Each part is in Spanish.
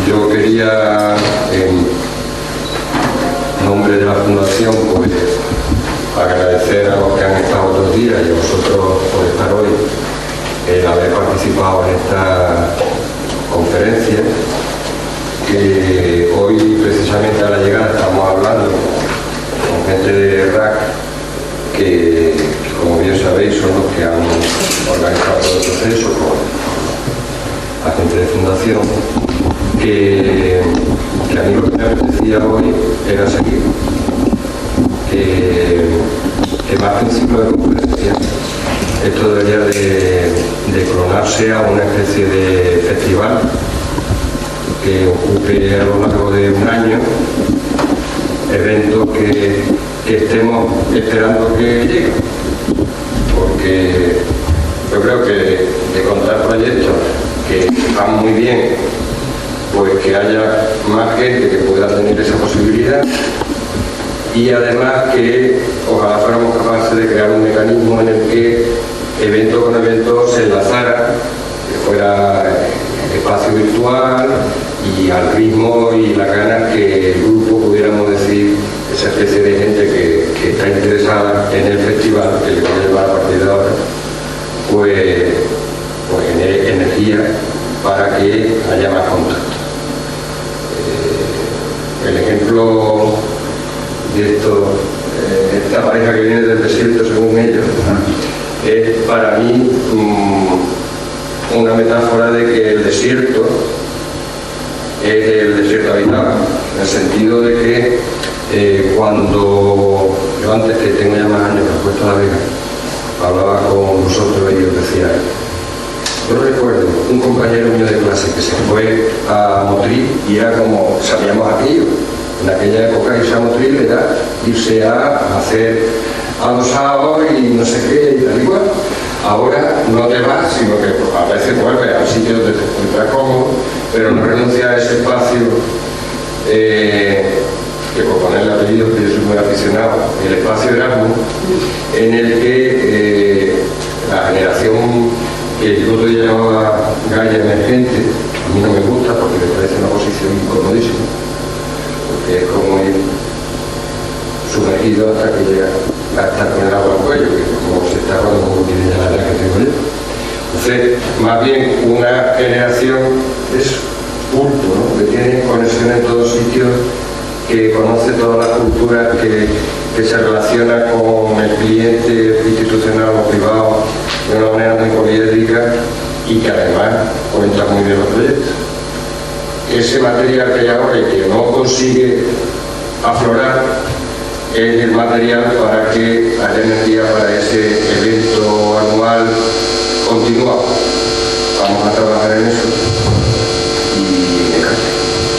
Yo quería, en nombre de la Fundación, pues agradecer a los que han estado otros días y a vosotros por estar hoy, el haber participado en esta conferencia, que hoy precisamente a la llegada estamos hablando con gente de RAC, que como bien sabéis son los que han organizado todo el proceso, con la gente de Fundación, que a mí lo que me apetecía hoy era seguir, que más que un ciclo de conferencias, esto debería de clonarse a una especie de festival que ocupe a lo largo de un año eventos que estemos esperando que lleguen, porque yo creo que de contar proyectos que van muy bien, pues que haya más gente que pueda tener esa posibilidad, y además que ojalá fuéramos capaces de crear un mecanismo en el que evento con evento se enlazara, que fuera espacio virtual y al ritmo y las ganas que el grupo pudiéramos decir, esa especie de gente que está interesada en el festival, que le puede llevar a partir de ahora, pues genere energía para que haya más contacto. El ejemplo de esta pareja que viene del desierto, según ellos, es para mí una metáfora de que el desierto es el desierto habitado, en el sentido de que cuando yo, antes que tengo ya más años que he puesto la Vega, hablaba con vosotros y os decía, yo recuerdo un compañero mío de clase que se fue a Motril y era como, sabíamos aquello, en aquella época irse a Motril era irse a hacer adosados y no sé qué y tal igual. Ahora no te vas, sino que a veces vuelves al sitio donde te encuentras cómodo, pero no renuncias a ese espacio que, por ponerle apellido, que yo soy muy aficionado, el espacio Erasmus, en el que la generación que yo otro día llamaba Gaia emergente, a mí no me gusta porque me parece una posición incomodísima, porque es como ir sumergido hasta que llega a estar con el agua al cuello, que como se está cuando uno tiene ya la edad que tengo yo. Entonces, más bien una generación es culto, ¿no? Que tiene conexión en todos sitios, que conoce todas las culturas, que se relaciona con el cliente institucional o privado de una manera muy poliédrica y que además cuenta muy bien los proyectos. Ese material que hay ahora y que no consigue aflorar es el material para que haya energía para ese evento anual continuado. Vamos a trabajar en eso y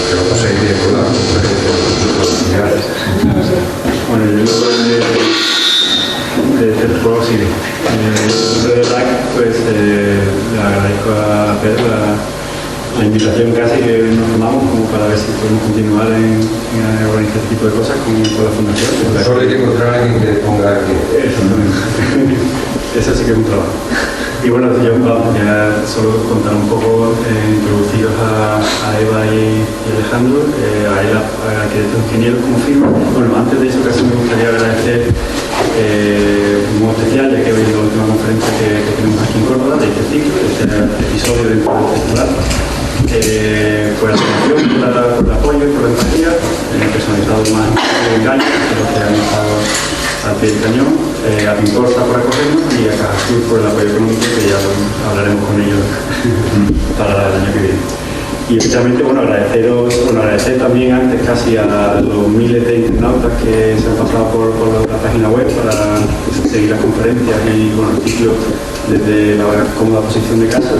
que lo paséis bien con la conferencia. Bueno, yo del juego sí. De verdad, pues le agradezco a Pedro la invitación casi que nos tomamos como para ver si podemos continuar en organizar este tipo de cosas con la Fundación. Solo hay que encontrar a alguien que ponga aquí. Exactamente. Eso sí que es un trabajo. Y bueno, yo ya solo contar un poco, introduciros a Eva y Alejandro, a él, arquitecto ingeniero como firma. Bueno, antes de eso casi me gustaría agradecer muy especial, ya que hoy es la última conferencia que tenemos aquí en Córdoba, de este ciclo, de este episodio dentro del festival. Por la atención, por el apoyo, por la empatía, personalizado más de engaño, que los que han estado al pie del cañón, a Pincorsa por acogernos y a Caja Sur por el apoyo económico, que ya hablaremos con ellos para el año que viene. Y especialmente, agradecer también antes casi a los miles de internautas que se han pasado por la página web para seguir las conferencias y el ciclo desde la cómoda posición de casa.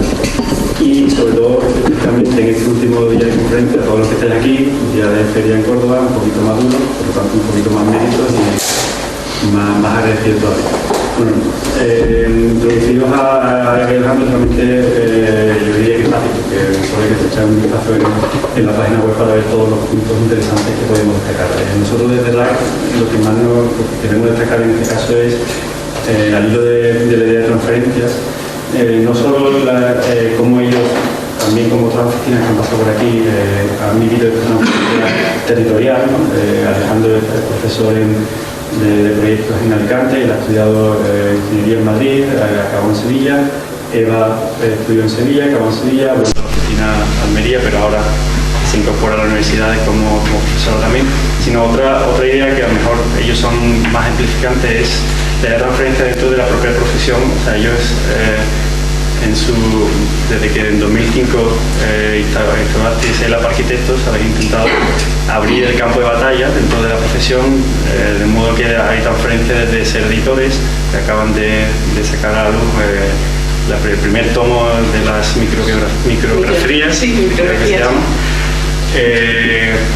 Y sobre todo, especialmente en este último día de conferencia, a todos los que estáis aquí, día de feria en Córdoba, un poquito más duro, por lo tanto un poquito más méritos y más agradecido todavía. Bueno, introduciros a Alejandro, realmente yo diría que es fácil, porque solo hay que echar un vistazo en la página web para ver todos los puntos interesantes que podemos destacar. Nosotros desde RAC lo que más queremos destacar en este caso es al hilo de la idea de transferencias, no solo cómo ellos, también como otras oficinas que han pasado por aquí, han vivido una experiencia territorial, ¿no? Alejandro es profesor de proyectos en Alicante, él ha estudiado ingeniería en Madrid, acabó en Sevilla. Eva estudió en Sevilla, acabó en Sevilla, volvió a la oficina de Almería, pero ahora se incorpora a la universidad como profesor también. Sino otra idea que a lo mejor ellos son más amplificantes es la transferencia dentro de la propia profesión. O sea, ellos desde que en 2005 instalasteis el Lab Arquitectos, habéis intentado abrir el campo de batalla dentro de la profesión, de modo que hay transferencias desde ser editores, que acaban de sacar a la luz el primer tomo de las micrografías, sí, que se llama.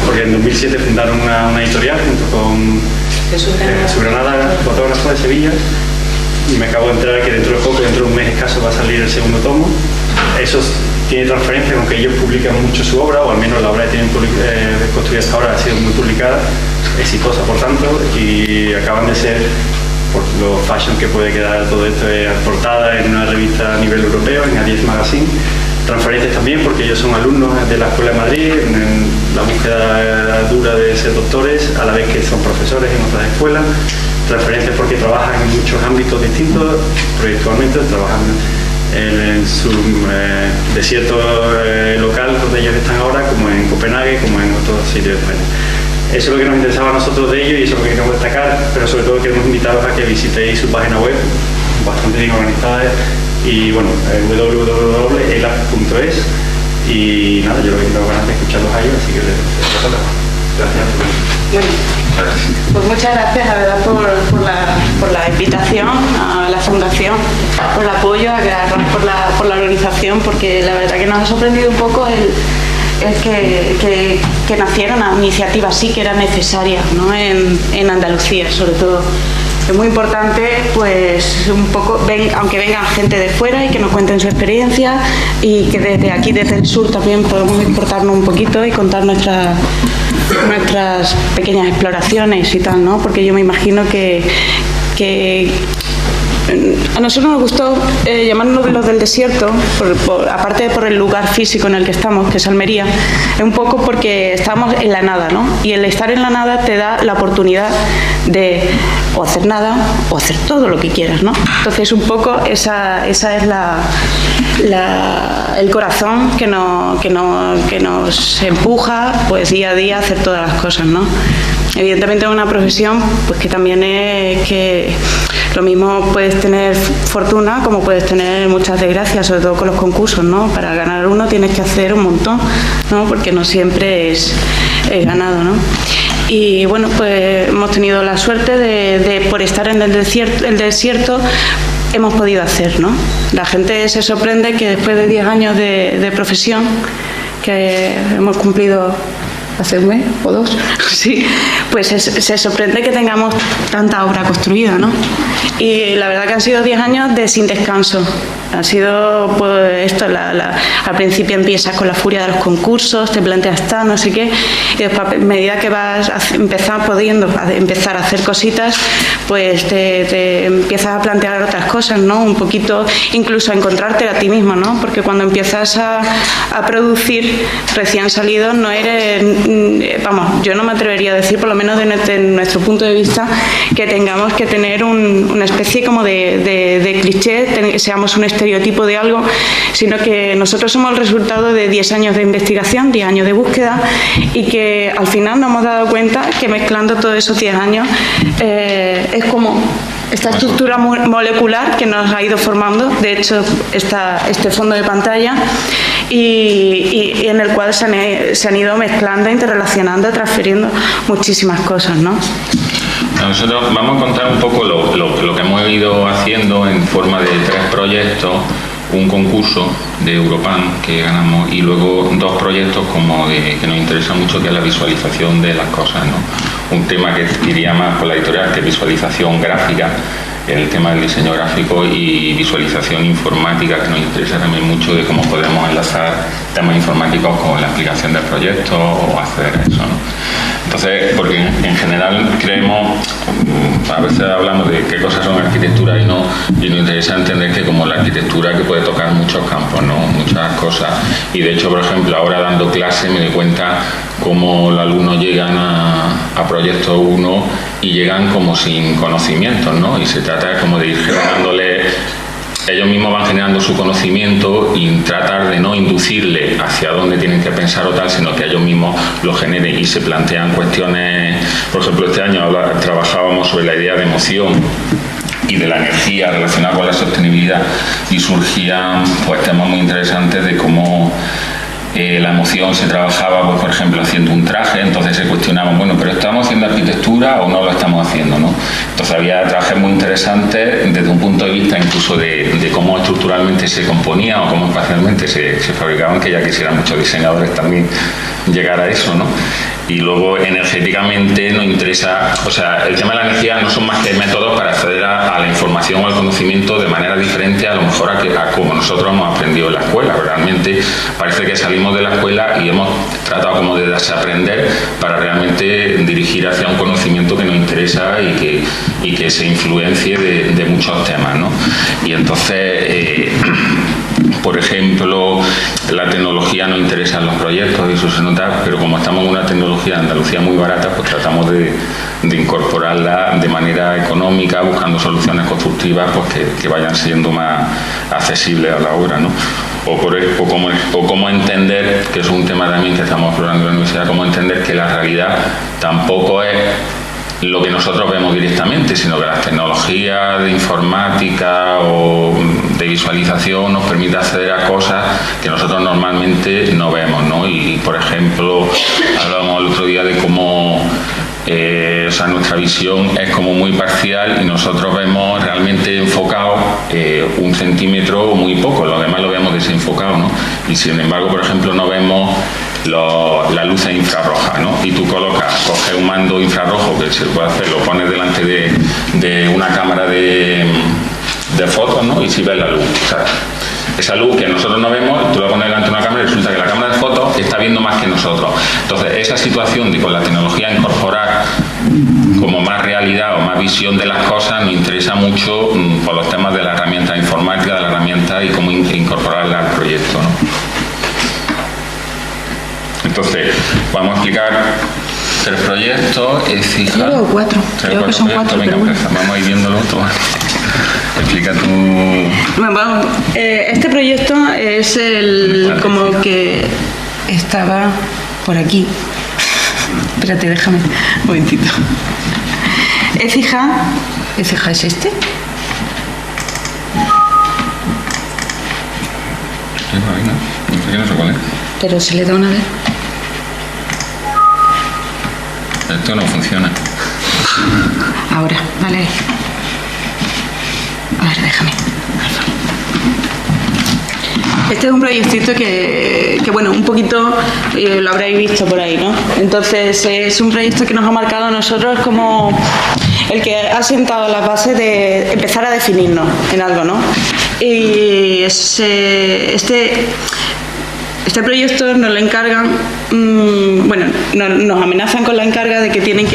Porque en 2007 fundaron una editorial junto con Jesús Granada, fotógrafo de Sevilla, y me acabo de enterar que dentro de un mes escaso va a salir el segundo tomo. Eso tiene transferencia, aunque ellos publican mucho su obra, o al menos la obra que tienen construida hasta ahora ha sido muy publicada, exitosa por tanto, y acaban de ser, por lo fashion que puede quedar todo esto, portada en una revista a nivel europeo, en A10 Magazine. Transferencias también porque ellos son alumnos de la Escuela de Madrid, en la búsqueda dura de ser doctores, a la vez que son profesores en otras escuelas. Transferencias porque trabajan en muchos ámbitos distintos, proyectualmente trabajan en su desierto local donde ellos están ahora, como en Copenhague, como en otros sitios de España. Eso es lo que nos interesaba a nosotros de ellos y eso es lo que queremos destacar, pero sobre todo queremos invitaros a que visitéis su página web, bastante bien organizada, y bueno, www.elab.es, y nada, yo lo que tengo ganas de escucharlos a ellos, así que gracias. Bueno, pues muchas gracias, la verdad, por la invitación a la Fundación, por el apoyo, a por la organización, porque la verdad que nos ha sorprendido un poco que naciera una iniciativa así, que era necesaria, ¿no? en Andalucía, sobre todo. Es muy importante, pues, un poco, aunque vengan gente de fuera y que nos cuenten su experiencia, y que desde aquí, desde el sur, también podemos importarnos un poquito y contar nuestras pequeñas exploraciones y tal, ¿no? Porque yo me imagino que a nosotros nos gustó llamarnos los del desierto, aparte por el lugar físico en el que estamos, que es Almería, es un poco porque estamos en la nada, ¿no? Y el estar en la nada te da la oportunidad de o hacer nada o hacer todo lo que quieras, ¿no? Entonces un poco esa es el corazón que nos empuja, pues, día a día a hacer todas las cosas, ¿no? Evidentemente es una profesión, pues, que también es que lo mismo puedes tener fortuna como puedes tener muchas desgracias, sobre todo con los concursos, ¿no? Para ganar uno tienes que hacer un montón, ¿no? Porque no siempre es ganado, ¿no? Y bueno, pues hemos tenido la suerte de por estar en el desierto hemos podido hacer, ¿no? La gente se sorprende que después de 10 años de profesión, que hemos cumplido hace un mes o dos, sí, pues se sorprende que tengamos tanta obra construida, ¿no? Y la verdad que han sido 10 años sin descanso. Ha sido, pues, esto, al principio empiezas con la furia de los concursos, te planteas tal, no sé qué, y después, a medida que vas empezar a hacer cositas, pues te empiezas a plantear otras cosas, ¿no? Un poquito, incluso a encontrarte a ti mismo, ¿no? Porque cuando empiezas a producir recién salido, no eres, vamos, yo no me atrevería a decir, por lo menos desde nuestro punto de vista, que tengamos que tener una especie como de cliché, seamos un estereotipo de algo, sino que nosotros somos el resultado de 10 años de investigación, 10 años de búsqueda, y que al final nos hemos dado cuenta que mezclando todos esos 10 años es como esta estructura molecular que nos ha ido formando, de hecho este fondo de pantalla, y en el cual se han ido mezclando, interrelacionando, transfiriendo muchísimas cosas, ¿no? Nosotros vamos a contar un poco lo que hemos ido haciendo en forma de 3 proyectos, un concurso de Europan que ganamos y luego 2 proyectos que nos interesa mucho, que es la visualización de las cosas, ¿no? Un tema que iría más por la editorial, que es visualización gráfica, el tema del diseño gráfico, y visualización informática, que nos interesa también mucho, de cómo podemos enlazar temas informáticos con la aplicación del proyecto o hacer eso, ¿no? Entonces, porque en general creemos, a veces hablamos de qué cosas son arquitectura y nos interesa entender que como la arquitectura que puede tocar muchos campos, ¿no? Muchas cosas. Y de hecho, por ejemplo, ahora dando clase me doy cuenta cómo los alumnos llegan a Proyecto 1 y llegan como sin conocimientos, ¿no? Y se trata como de ir generándole, ellos mismos van generando su conocimiento y tratar de no inducirle hacia dónde tienen que pensar o tal, sino que ellos mismos lo generen y se plantean cuestiones. Por ejemplo, este año trabajábamos sobre la idea de emoción y de la energía relacionada con la sostenibilidad y surgían pues temas muy interesantes de cómo la emoción se trabajaba, pues, por ejemplo, haciendo un traje. Entonces se cuestionaban, bueno, pero ¿estamos haciendo arquitectura o no lo estamos haciendo, no? Entonces había trajes muy interesantes desde un punto de vista incluso de cómo estructuralmente se componía o cómo espacialmente se fabricaban, que ya quisieran muchos diseñadores también llegar a eso, ¿no? Y luego energéticamente nos interesa, o sea, el tema de la energía no son más que métodos para acceder a la información o al conocimiento de manera diferente a lo mejor a como nosotros hemos aprendido en la escuela. Realmente parece que salimos de la escuela y hemos tratado como de desaprender para realmente dirigir hacia un conocimiento que nos interesa y que se influencie de muchos temas, ¿no? Y entonces, por ejemplo, la tecnología nos interesa en los proyectos y eso se nota, pero como estamos en una tecnología de Andalucía muy barata, pues tratamos de incorporarla de manera económica, buscando soluciones constructivas pues que vayan siendo más accesibles a la obra, ¿no? O cómo entender, que es un tema también que estamos explorando en la universidad, cómo entender que la realidad tampoco es lo que nosotros vemos directamente, sino que las tecnologías de informática o de visualización nos permiten acceder a cosas que nosotros normalmente no vemos, ¿no? Y por ejemplo, hablábamos el otro día de cómo o sea, nuestra visión es como muy parcial y nosotros vemos realmente enfocado 1 centímetro o muy poco, lo demás lo vemos desenfocado, ¿no? Y sin embargo, por ejemplo, no vemos las luces infrarrojas, ¿no? Y tú coges un mando infrarrojo que se puede hacer, lo pones delante de una cámara de fotos, ¿no? Y si ves la luz, o sea, esa luz que nosotros no vemos, tú la pones delante de una cámara y resulta que la cámara de fotos está viendo más que nosotros. Entonces, esa situación de con la tecnología incorporar como más realidad o más visión de las cosas nos interesa mucho por los temas de la herramienta informática, de la herramienta y cómo incorporarla al proyecto, ¿no? Entonces, vamos a explicar 3 proyectos. ¿3 o 4? Creo que son 4. Venga, bueno. vamos a ir viéndolo todo. Explica tú. Bueno, este proyecto es el como que estaba por aquí. Espérate, déjame un momentito. Écija es este. No sé cuál es. Pero se le da una vez. Esto no funciona. Ahora, vale. A ver, déjame. Este es un proyectito que bueno, un poquito lo habréis visto por ahí, ¿no? Entonces es un proyecto que nos ha marcado a nosotros como el que ha sentado las bases de empezar a definirnos en algo, ¿no? Y este proyecto nos lo encargan, bueno, nos amenazan con la encarga de que tienen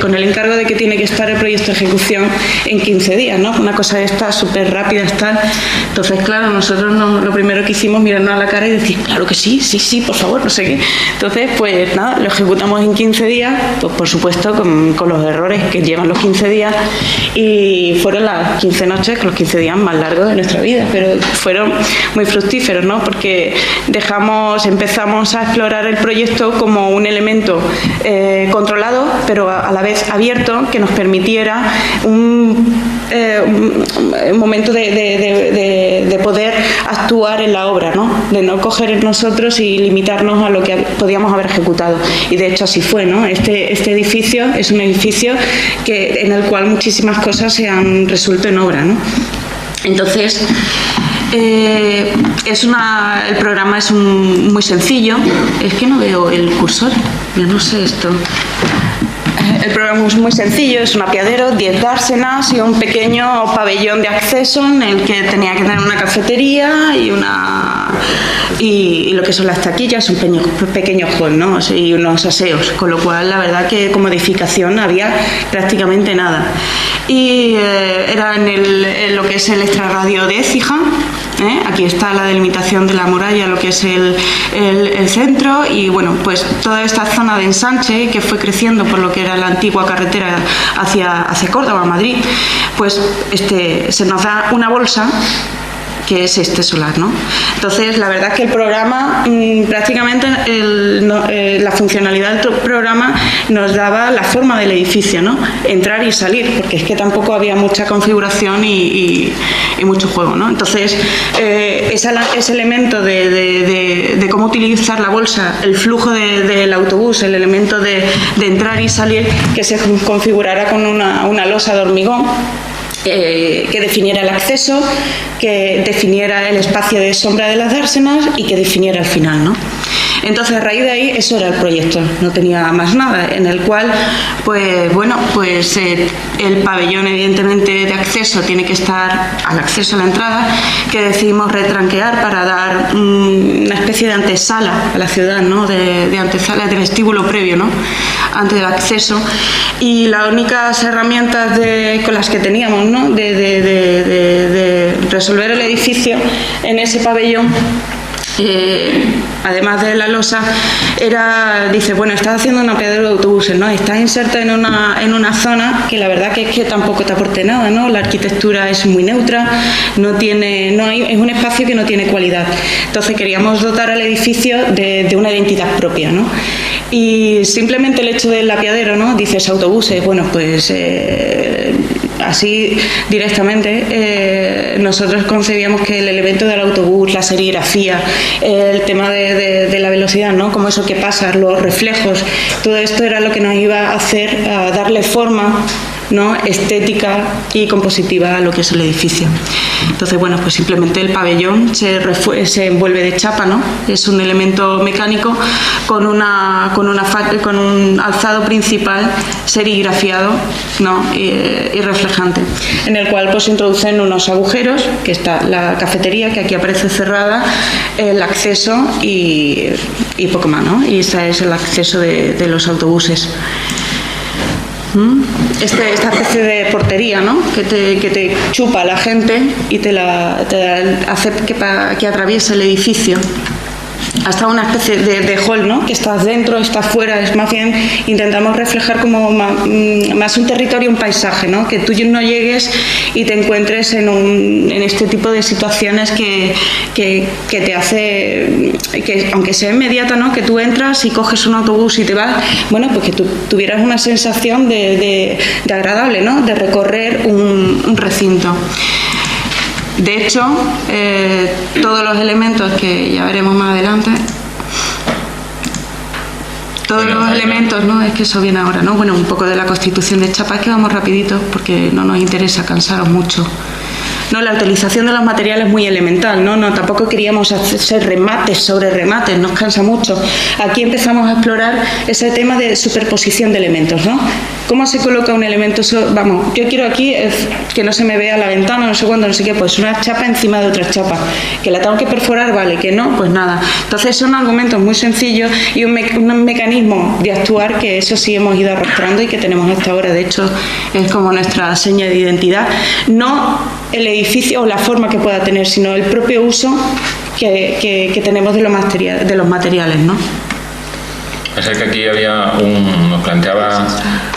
con el encargo de que tiene que estar el proyecto de ejecución en 15 días, ¿no? Una cosa esta súper rápida estar. Entonces, claro, nosotros lo primero que hicimos mirarnos a la cara y decir, claro que sí, por favor, no sé qué. Entonces, pues nada, lo ejecutamos en 15 días, pues por supuesto con los errores que llevan los 15 días y fueron las 15 noches, los 15 días más largos de nuestra vida, pero fueron muy fructíferos, ¿no? Porque empezamos a explorar el proyecto como un elemento controlado, pero a la vez abierto, que nos permitiera un momento de poder actuar en la obra, ¿no? De no coger en nosotros y limitarnos a lo que podíamos haber ejecutado. Y de hecho así fue, ¿no? Este edificio es un edificio en el cual muchísimas cosas se han resuelto en obra, ¿no? Entonces, el programa es muy sencillo. Es que no veo el cursor, yo no sé esto. El programa es muy sencillo, es un apeadero, 10 dársenas y un pequeño pabellón de acceso en el que tenía que tener una cafetería y lo que son las taquillas, un pequeño hall, ¿no? Y unos aseos, con lo cual la verdad que como edificación había prácticamente nada. Y era en lo que es el extrarradio de Écija. Aquí está la delimitación de la muralla, lo que es el centro, y bueno, pues toda esta zona de ensanche que fue creciendo por lo que era la antigua carretera hacia Córdoba, Madrid, pues se nos da una bolsa que es este solar, ¿no? Entonces, la verdad es que el programa, prácticamente la funcionalidad del programa nos daba la forma del edificio, ¿no? Entrar y salir, porque es que tampoco había mucha configuración y mucho juego, ¿no? Entonces, ese elemento de cómo utilizar la bolsa, el flujo del autobús, el elemento de entrar y salir, que se configurara con una losa de hormigón, que definiera el acceso, que definiera el espacio de sombra de las dársenas y que definiera el final, ¿no? Entonces, a raíz de ahí, eso era el proyecto, no tenía más nada, en el cual, pues bueno, pues el pabellón, evidentemente, de acceso tiene que estar al acceso a la entrada, que decidimos retranquear para dar una especie de antesala a la ciudad, ¿no? De antesala, de vestíbulo previo, ¿no? Antes del acceso. Y las únicas herramientas con las que teníamos, ¿no? de resolver el edificio en ese pabellón, además de la losa, dice, bueno, estás haciendo un apeadero de autobuses, ¿no? Estás inserta en una zona que la verdad que es que tampoco te aporte nada, ¿no? La arquitectura es muy neutra, es un espacio que no tiene cualidad. Entonces queríamos dotar al edificio de una identidad propia, ¿no? Y simplemente el hecho del apeadero, ¿no? Dices autobuses, bueno, pues así directamente nosotros concebíamos que el elemento del autobús, la serigrafía, el tema de la velocidad, ¿no? Como eso que pasa, los reflejos, todo esto era lo que nos iba a hacer a darle forma, ¿no? Estética y compositiva a lo que es el edificio. Entonces, bueno, pues simplemente el pabellón se envuelve de chapa, ¿no? Es un elemento mecánico con un alzado principal serigrafiado, ¿no? y reflejante, en el cual pues se introducen unos agujeros, que está la cafetería, que aquí aparece cerrada, el acceso y poco más, ¿no? Y ese es el acceso de los autobuses. Esta especie de portería, ¿no? que te chupa a la gente y te hace que atraviese el edificio hasta una especie de hall, ¿no? Que estás dentro, estás fuera, es más bien intentamos reflejar como más un territorio, un paisaje, ¿no? Que tú no llegues y te encuentres en este tipo de situaciones que te hace, que aunque sea inmediata, ¿no? Que tú entras y coges un autobús y te vas, bueno, pues que tú tuvieras una sensación de agradable, ¿no? De recorrer un recinto. De hecho, todos los elementos que ya veremos más adelante, elementos, ¿no? Es que eso viene ahora, ¿no? Bueno, un poco de la constitución de chapa, es que vamos rapidito porque no nos interesa cansaros mucho. No, la utilización de los materiales es muy elemental, ¿no? Tampoco queríamos hacer remates sobre remates, nos cansa mucho. Aquí empezamos a explorar ese tema de superposición de elementos, ¿no? ¿Cómo se coloca un elemento? Vamos, yo quiero aquí que no se me vea la ventana, no sé cuándo, no sé qué, pues una chapa encima de otra chapa. Que la tengo que perforar, vale, que no, pues nada. Entonces son argumentos muy sencillos y un mecanismo de actuar que eso sí hemos ido arrastrando y que tenemos hasta ahora. De hecho, es como nuestra seña de identidad. No el edificio o la forma que pueda tener, sino el propio uso que tenemos de los materiales, ¿no? O sea que aquí nos planteaba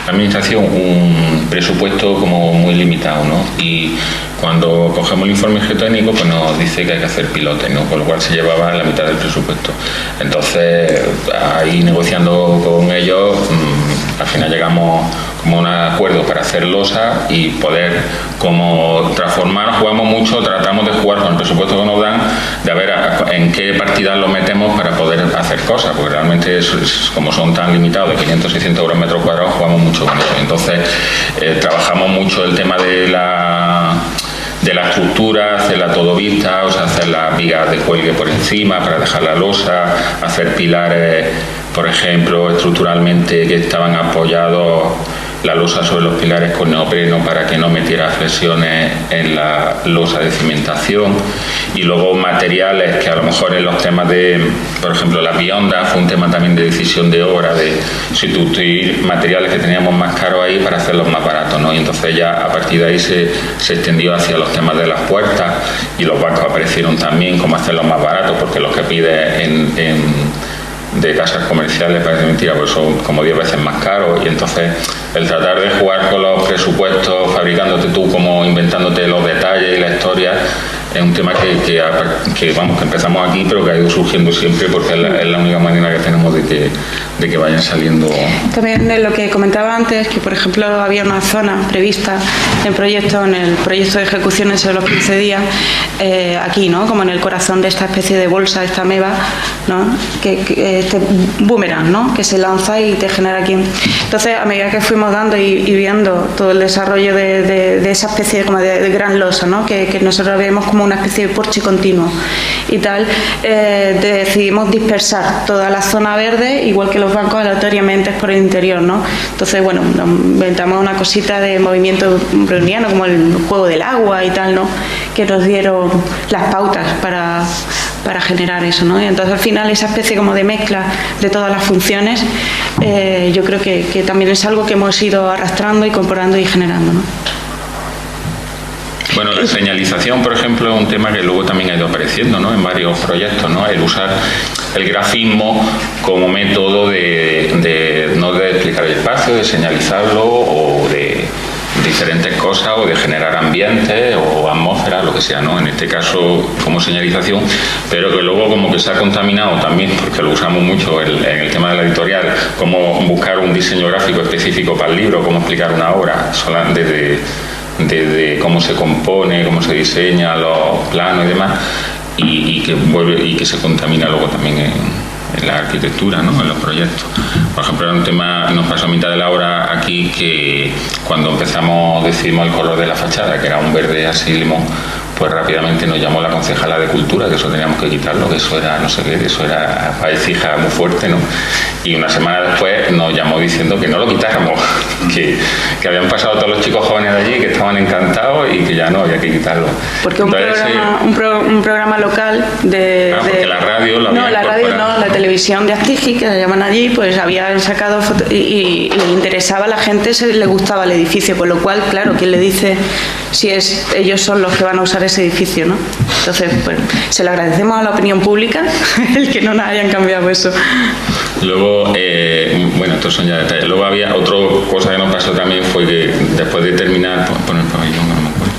la administración un presupuesto como muy limitado, ¿no? Y cuando cogemos el informe geotécnico, pues nos dice que hay que hacer pilotes, ¿no? Con lo cual se llevaba la mitad del presupuesto. Entonces, ahí negociando con ellos, al final llegamos como a un acuerdo para hacer losa y poder como transformar, jugamos mucho, tratamos de jugar con el presupuesto que nos dan, de ver en qué partidas lo metemos para poder hacer cosas, porque realmente como son tan limitados, de 500, 600 euros metro cuadrado, jugamos mucho con eso. Entonces, trabajamos mucho el tema de la estructura, hacerla todo vista, o sea, hacer las vigas de cuelgue por encima para dejar la losa, hacer pilares por ejemplo, estructuralmente que estaban apoyados la losa sobre los pilares con neopreno para que no metiera flexiones en la losa de cimentación, y luego materiales que a lo mejor en los temas de, por ejemplo, la bionda fue un tema también de decisión de obra, de sustituir materiales que teníamos más caros ahí para hacerlos más baratos, ¿no? Y entonces ya a partir de ahí se extendió hacia los temas de las puertas, y los bancos aparecieron también como hacerlos más baratos, porque los que pide de casas comerciales, parece mentira, pues son como 10 veces más caros, y entonces el tratar de jugar con los presupuestos, fabricándote tú, como inventándote los detalles y la historia, es un tema que vamos, que empezamos aquí, pero que ha ido surgiendo siempre, porque es la única manera que tenemos de que vayan saliendo. También de lo que comentaba antes, que por ejemplo había una zona prevista en el proyecto de ejecución sobre los 15 días, aquí, ¿no? Como en el corazón de esta especie de bolsa, esta ameba, ¿no? Este boomerang, ¿no? Que se lanza y te genera aquí. Entonces, a medida que fuimos dando y viendo todo el desarrollo de esa especie como de gran losa, ¿no? Que nosotros vemos como una especie de porche continuo y tal, decidimos dispersar toda la zona verde, igual que los bancos, aleatoriamente por el interior, ¿no? Entonces, bueno, nos inventamos una cosita de movimiento browniano, como el juego del agua y tal, ¿no? Que nos dieron las pautas para generar eso, ¿no? Y entonces al final esa especie como de mezcla de todas las funciones, yo creo que también es algo que hemos ido arrastrando, incorporando y generando, ¿no? Bueno, la señalización, por ejemplo, es un tema que luego también ha ido apareciendo, ¿no? En varios proyectos, ¿no? El usar el grafismo como método no de explicar el espacio, de señalizarlo, o de diferentes cosas, o de generar ambientes o atmósferas, lo que sea, ¿no? En este caso como señalización, pero que luego como que se ha contaminado también, porque lo usamos mucho en el tema de la editorial, cómo buscar un diseño gráfico específico para el libro, cómo explicar una obra, desde cómo se compone, cómo se diseña, los planos y demás, y que se contamina luego también en la arquitectura, ¿no? En los proyectos. Por ejemplo, era un tema, nos pasó a mitad de la obra aquí, que cuando decidimos el color de la fachada, que era un verde así limón, pues rápidamente nos llamó la concejala de Cultura, que eso teníamos que quitarlo, que eso era no sé qué, que eso era paisija muy fuerte, ¿no? Y una semana después nos llamó diciendo que no lo quitáramos, que habían pasado todos los chicos jóvenes de allí, que estaban encantados y que ya no había que quitarlo. Porque un programa local porque la radio la televisión de Astigi, que la llaman allí, pues habían sacado fotos y le interesaba a la gente, le gustaba el edificio, con lo cual, claro, ¿quién le dice si ellos son los que van a usar ese edificio, ¿no? Entonces, pues, se le agradecemos a la opinión pública el que no nos hayan cambiado eso. Luego, bueno, estos son ya detalles. Luego había otra cosa que nos pasó también, fue que después de terminar,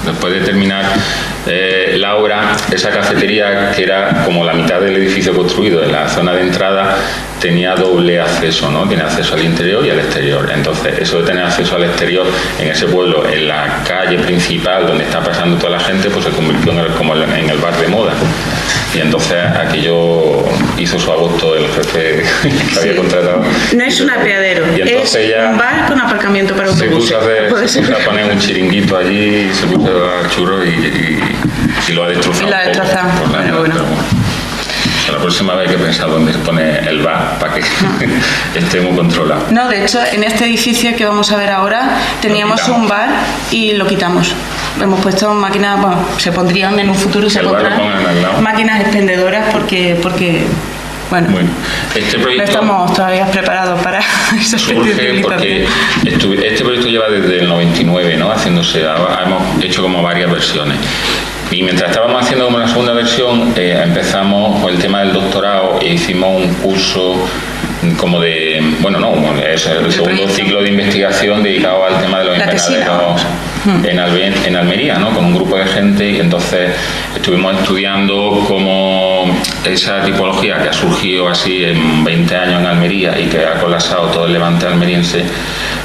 después de terminar la obra, esa cafetería, que era como la mitad del edificio construido en la zona de entrada, tenía doble acceso, ¿no? Tiene acceso al interior y al exterior. Entonces, eso de tener acceso al exterior en ese pueblo, en la calle principal donde está pasando toda la gente, pues se convirtió como en el bar de moda. Y entonces aquello hizo su agosto el jefe que había contratado. No es un apeadero, es un bar con aparcamiento para autobuses. Se puso a poner un chiringuito allí, se puso a dar churros y lo ha destrozado. Y lo ha destrozado. Bueno. La próxima vez hay que pensar dónde se pone el bar para que esté muy controlado. No, de hecho, en este edificio que vamos a ver ahora teníamos un bar y lo quitamos. Hemos puesto máquinas, bueno, se pondrían en un futuro, se pondrán máquinas expendedoras porque bueno, este proyecto no estamos todavía preparados para esa especie de porque este proyecto lleva desde el 99, ¿no? Haciéndose, hemos hecho como varias versiones. Y mientras estábamos haciendo como la segunda versión, empezamos con el tema del doctorado e hicimos un curso como de, es el segundo ciclo de investigación dedicado al tema de los invernaderos en Almería, ¿no? Con un grupo de gente, y entonces estuvimos estudiando cómo esa tipología que ha surgido así en 20 años en Almería y que ha colapsado todo el levante almeriense,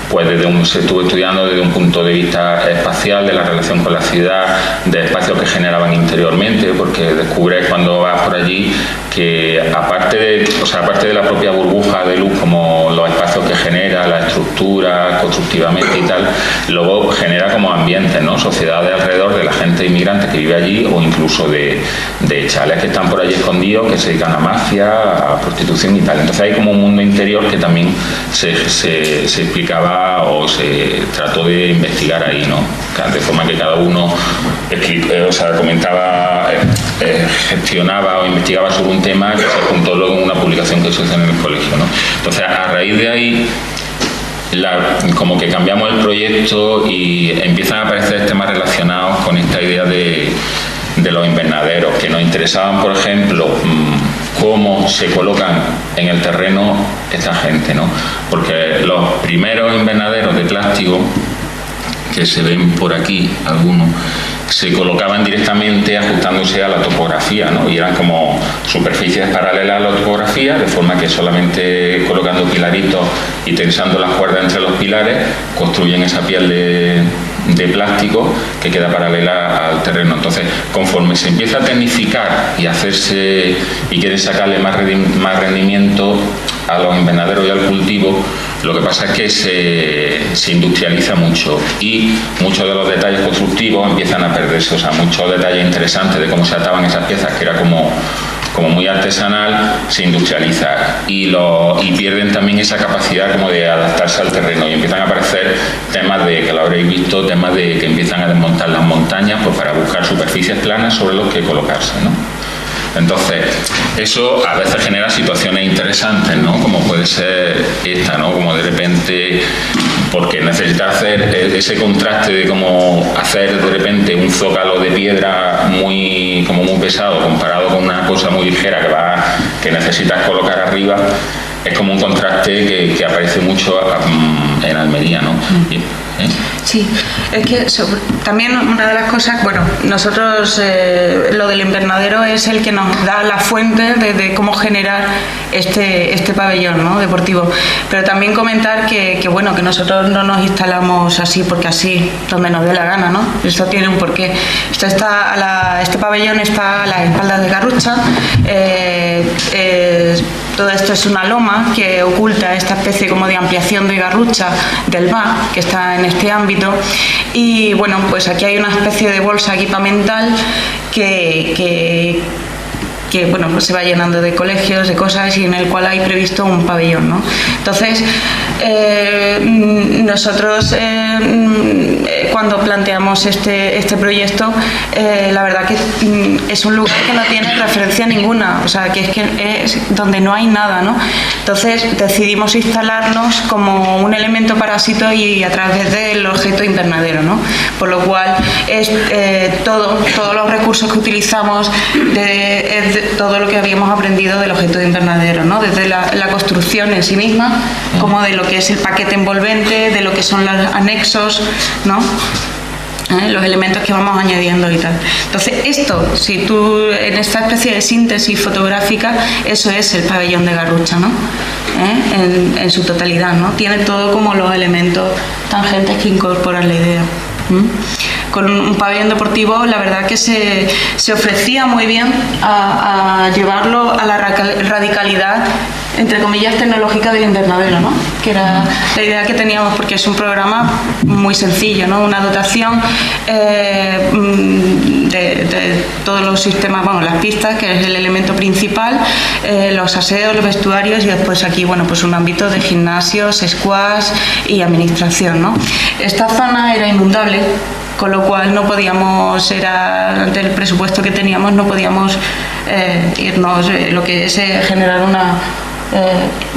pues se estuvo estudiando desde un punto de vista espacial, de la relación con la ciudad, de espacios que generaban interiormente, porque descubres cuando vas por allí que aparte de la propia burbuja de luz, como los espacios espacios que genera, la estructura constructivamente y tal, luego genera como ambientes, ¿no? Sociedades alrededor de la gente inmigrante que vive allí, o incluso de chalés que están por allí escondidos, que se dedican a mafia, a prostitución y tal. Entonces hay como un mundo interior que también se explicaba o se trató de investigar ahí, ¿no? De forma que cada uno comentaba, gestionaba o investigaba sobre un tema que se juntó luego en una publicación que se hizo en el colegio, ¿no? Entonces, a raíz de ahí, como que cambiamos el proyecto y empiezan a aparecer temas relacionados con esta idea de los invernaderos, que nos interesaban, por ejemplo, cómo se colocan en el terreno esta gente, ¿no? Porque los primeros invernaderos de plástico, que se ven por aquí algunos, se colocaban directamente ajustándose a la topografía, ¿no? Y eran como superficies paralelas a la topografía, de forma que solamente colocando pilaritos y tensando las cuerdas entre los pilares construyen esa piel de plástico que queda paralela al terreno. Entonces, conforme se empieza a tecnificar y hacerse y quiere sacarle más rendimiento a los invernaderos y al cultivo, lo que pasa es que se industrializa mucho y muchos de los detalles constructivos empiezan a perderse. O sea, muchos detalles interesantes de cómo se ataban esas piezas, que era como muy artesanal, se industrializa y pierden también esa capacidad como de adaptarse al terreno, y empiezan a aparecer temas que lo habréis visto, temas de que empiezan a desmontar las montañas pues para buscar superficies planas sobre los que colocarse, ¿no? Entonces, eso a veces genera situaciones interesantes, ¿no? Como puede ser esta, ¿no? Como de repente, porque necesitas hacer ese contraste de cómo hacer de repente un zócalo de piedra muy pesado comparado con una cosa muy ligera que necesitas colocar arriba. Es como un contraste que aparece mucho en Almería, ¿no? Sí, es que también una de las cosas, bueno, nosotros lo del invernadero es el que nos da la fuente de cómo generar este pabellón, ¿no? Deportivo, pero también comentar que bueno, que nosotros no nos instalamos así porque así, donde nos dé la gana, ¿no? Esto tiene un porqué. Este pabellón está a las espaldas de Garrucha. Todo esto es una loma que oculta esta especie como de ampliación de Garrucha del bar que está en este ámbito, y bueno, pues aquí hay una especie de bolsa equipamental que bueno, pues se va llenando de colegios, de cosas, y en el cual hay previsto un pabellón, ¿no? Entonces, nosotros cuando planteamos este proyecto, la verdad que es un lugar que no tiene referencia ninguna, o sea, que es donde no hay nada, ¿no? Entonces decidimos instalarnos como un elemento parásito y a través del objeto invernadero, ¿no? Por lo cual todos los recursos que utilizamos es todo lo que habíamos aprendido del objeto de invernadero, ¿no? Desde la construcción en sí misma, como de lo que es el paquete envolvente, de lo que son los anexos, ¿no? Los elementos que vamos añadiendo y tal. Entonces, esto, si tú en esta especie de síntesis fotográfica, eso es el pabellón de Garrucha, ¿no? En su totalidad, ¿no? Tiene todo como los elementos tangentes que incorporan la idea. Con un pabellón deportivo, la verdad que se ofrecía muy bien a llevarlo a la radicalidad, entre comillas, tecnológica del invernadero, ¿no? Que era la idea que teníamos, porque es un programa muy sencillo, ¿no? Una dotación de todos los sistemas, bueno, las pistas, que es el elemento principal, los aseos, los vestuarios, y después aquí, bueno, pues un ámbito de gimnasios, squash y administración, ¿no? Esta zona era inundable, con lo cual no podíamos, ante el presupuesto que teníamos, no podíamos irnos, lo que es generar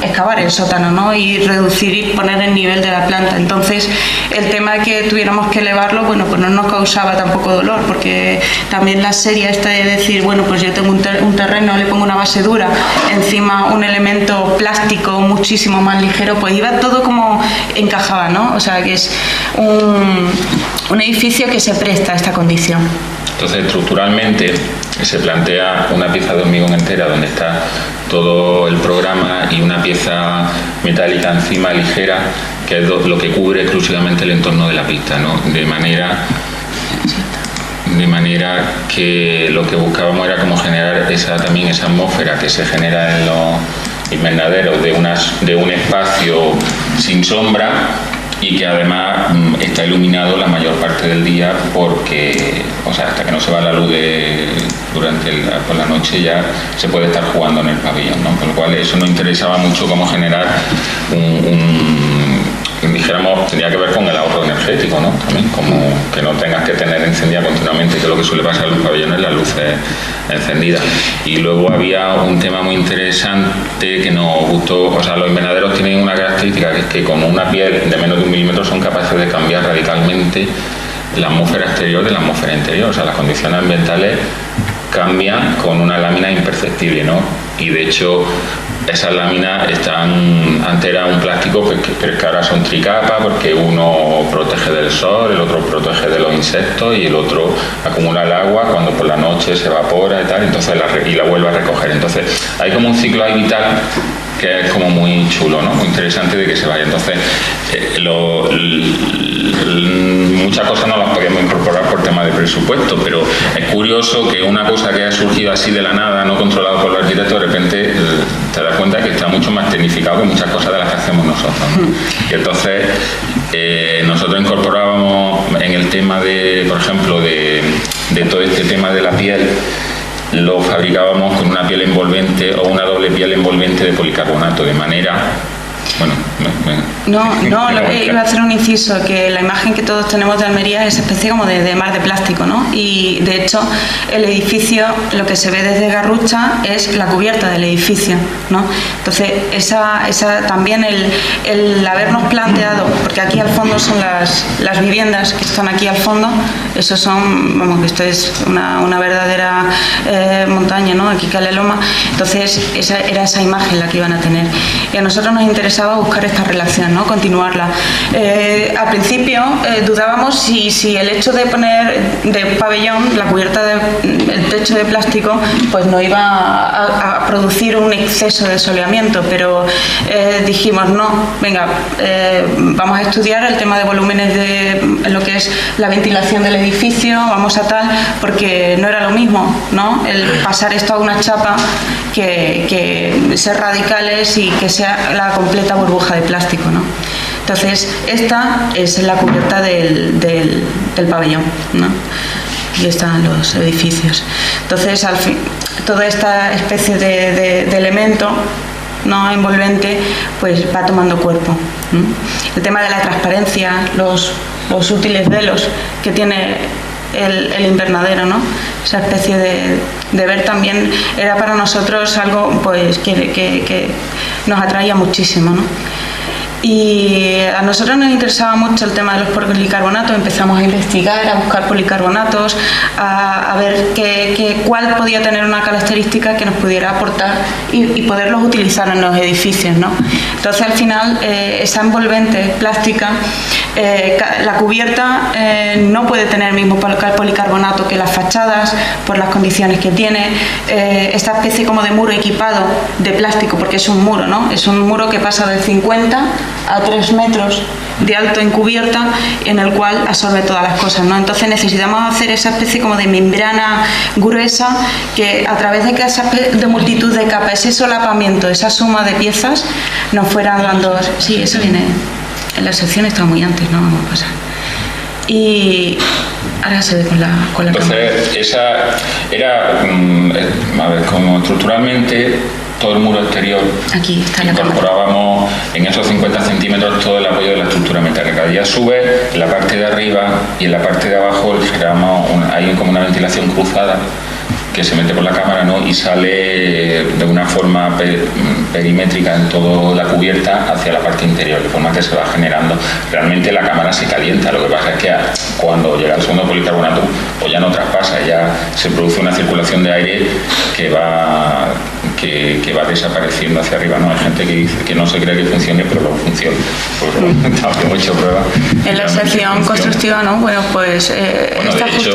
excavar el sótano, ¿no? Y reducir y poner el nivel de la planta. Entonces, el tema de que tuviéramos que elevarlo, bueno, pues no nos causaba tampoco dolor, porque también la serie esta de decir, bueno, pues yo tengo un terreno, le pongo una base dura, encima un elemento plástico muchísimo más ligero, pues iba todo como encajaba, ¿no? O sea, que es un edificio que se presta a esta condición. Entonces, estructuralmente se plantea una pieza de hormigón entera donde está todo el programa y una pieza metálica encima ligera, que es lo que cubre exclusivamente el entorno de la pista, ¿no? De manera que lo que buscábamos era como generar también esa atmósfera que se genera en los invernaderos de un espacio sin sombra y que además está iluminado la mayor parte del día porque, o sea, hasta que no se va la luz por la noche ya se puede estar jugando en el pabellón, ¿no? Con lo cual eso nos interesaba mucho cómo generar dijéramos, tenía que ver con el ahorro energético, ¿no? También, como que no tengas que tener encendida continuamente, que es lo que suele pasar en los pabellones, las luces encendidas. Y luego había un tema muy interesante que nos gustó, o sea, los invernaderos tienen una característica que es que con una piel de menos de 1 milímetro son capaces de cambiar radicalmente la atmósfera exterior de la atmósfera interior, o sea, las condiciones ambientales cambian con una lámina imperceptible, ¿no? Y de hecho esas láminas antes era un plástico, pero es que ahora son tricapas porque uno protege del sol, el otro protege de los insectos y el otro acumula el agua cuando por la noche se evapora y tal, entonces la vuelve a recoger. Entonces hay como un ciclo ahí vital que es como muy chulo, ¿no? Muy interesante de que se vaya. Entonces muchas cosas no las podíamos incorporar por tema de presupuesto, pero es curioso que una cosa que ha surgido así de la nada, no controlado por los arquitectos, de repente te das cuenta que está mucho más tecnificado que muchas cosas de las que hacemos nosotros, ¿no? Y entonces nosotros incorporábamos en el tema de, por ejemplo, de todo este tema de la piel, lo fabricábamos con una piel envolvente o una doble piel envolvente de policarbonato, de manera... Bueno, iba a hacer un inciso, que la imagen que todos tenemos de Almería es especie como de mar de plástico, ¿no? Y de hecho el edificio, lo que se ve desde Garrucha es la cubierta del edificio, ¿no? Entonces esa también el habernos planteado, porque aquí al fondo son las viviendas que están aquí al fondo, eso son, vamos, que esto es una verdadera montaña, ¿no? Aquí Caleloma, entonces era esa imagen la que iban a tener. Y a nosotros nos interesaba buscar esta relación, ¿no? Continuarla. Al principio dudábamos si el hecho de poner de pabellón la cubierta del techo de plástico pues no iba a producir un exceso de soleamiento, pero dijimos no, venga, vamos a estudiar el tema de volúmenes de lo que es la ventilación del edificio, vamos a tal, porque no era lo mismo, ¿no? El pasar esto a una chapa que ser radicales y que sea la completa burbuja de plástico, ¿no? Entonces esta es la cubierta del pabellón, ¿no? Aquí están los edificios. Entonces al fin, toda esta especie de elemento no envolvente pues va tomando cuerpo, ¿no? El tema de la transparencia, los útiles velos que tiene el invernadero, ¿no? Esa especie de ver también era para nosotros algo pues que nos atraía muchísimo, ¿no? Y a nosotros nos interesaba mucho el tema de los policarbonatos, empezamos a investigar, a buscar policarbonatos, a ver cuál podía tener una característica que nos pudiera aportar y poderlos utilizar en los edificios, ¿no? Entonces al final esa envolvente plástica, la cubierta no puede tener el mismo policarbonato que las fachadas por las condiciones que tiene, esta especie como de muro equipado de plástico, porque es un muro, ¿no? Es un muro que pasa del 50 a 3 metros de alto en cubierta, en el cual absorbe todas las cosas, ¿no? Entonces necesitamos hacer esa especie como de membrana gruesa que a través de esa de multitud de capas, ese solapamiento, esa suma de piezas nos fuera dando... Sí, eso viene en la sección, está muy antes, no vamos a pasar. Y ahora se ve con la Entonces, cámara. esa era, a ver, como estructuralmente todo el muro exterior, aquí está la incorporábamos en esos 50 centímetros todo el apoyo de la estructura metálica. Ya sube en la parte de arriba y en la parte de abajo hay como una ventilación cruzada que se mete por la cámara, ¿no? Y sale de una forma perimétrica en toda la cubierta hacia la parte interior, de forma que se va generando. Realmente la cámara se calienta, lo que pasa es que cuando llega el segundo policarbonato pues ya no traspasa, ya se produce una circulación de aire que va desapareciendo hacia arriba, ¿no? Hay gente que dice que no se cree que funcione, pero luego funciona. Pues hemos hecho pruebas. En la sección constructiva, ¿no? Bueno, pues esta de hecho,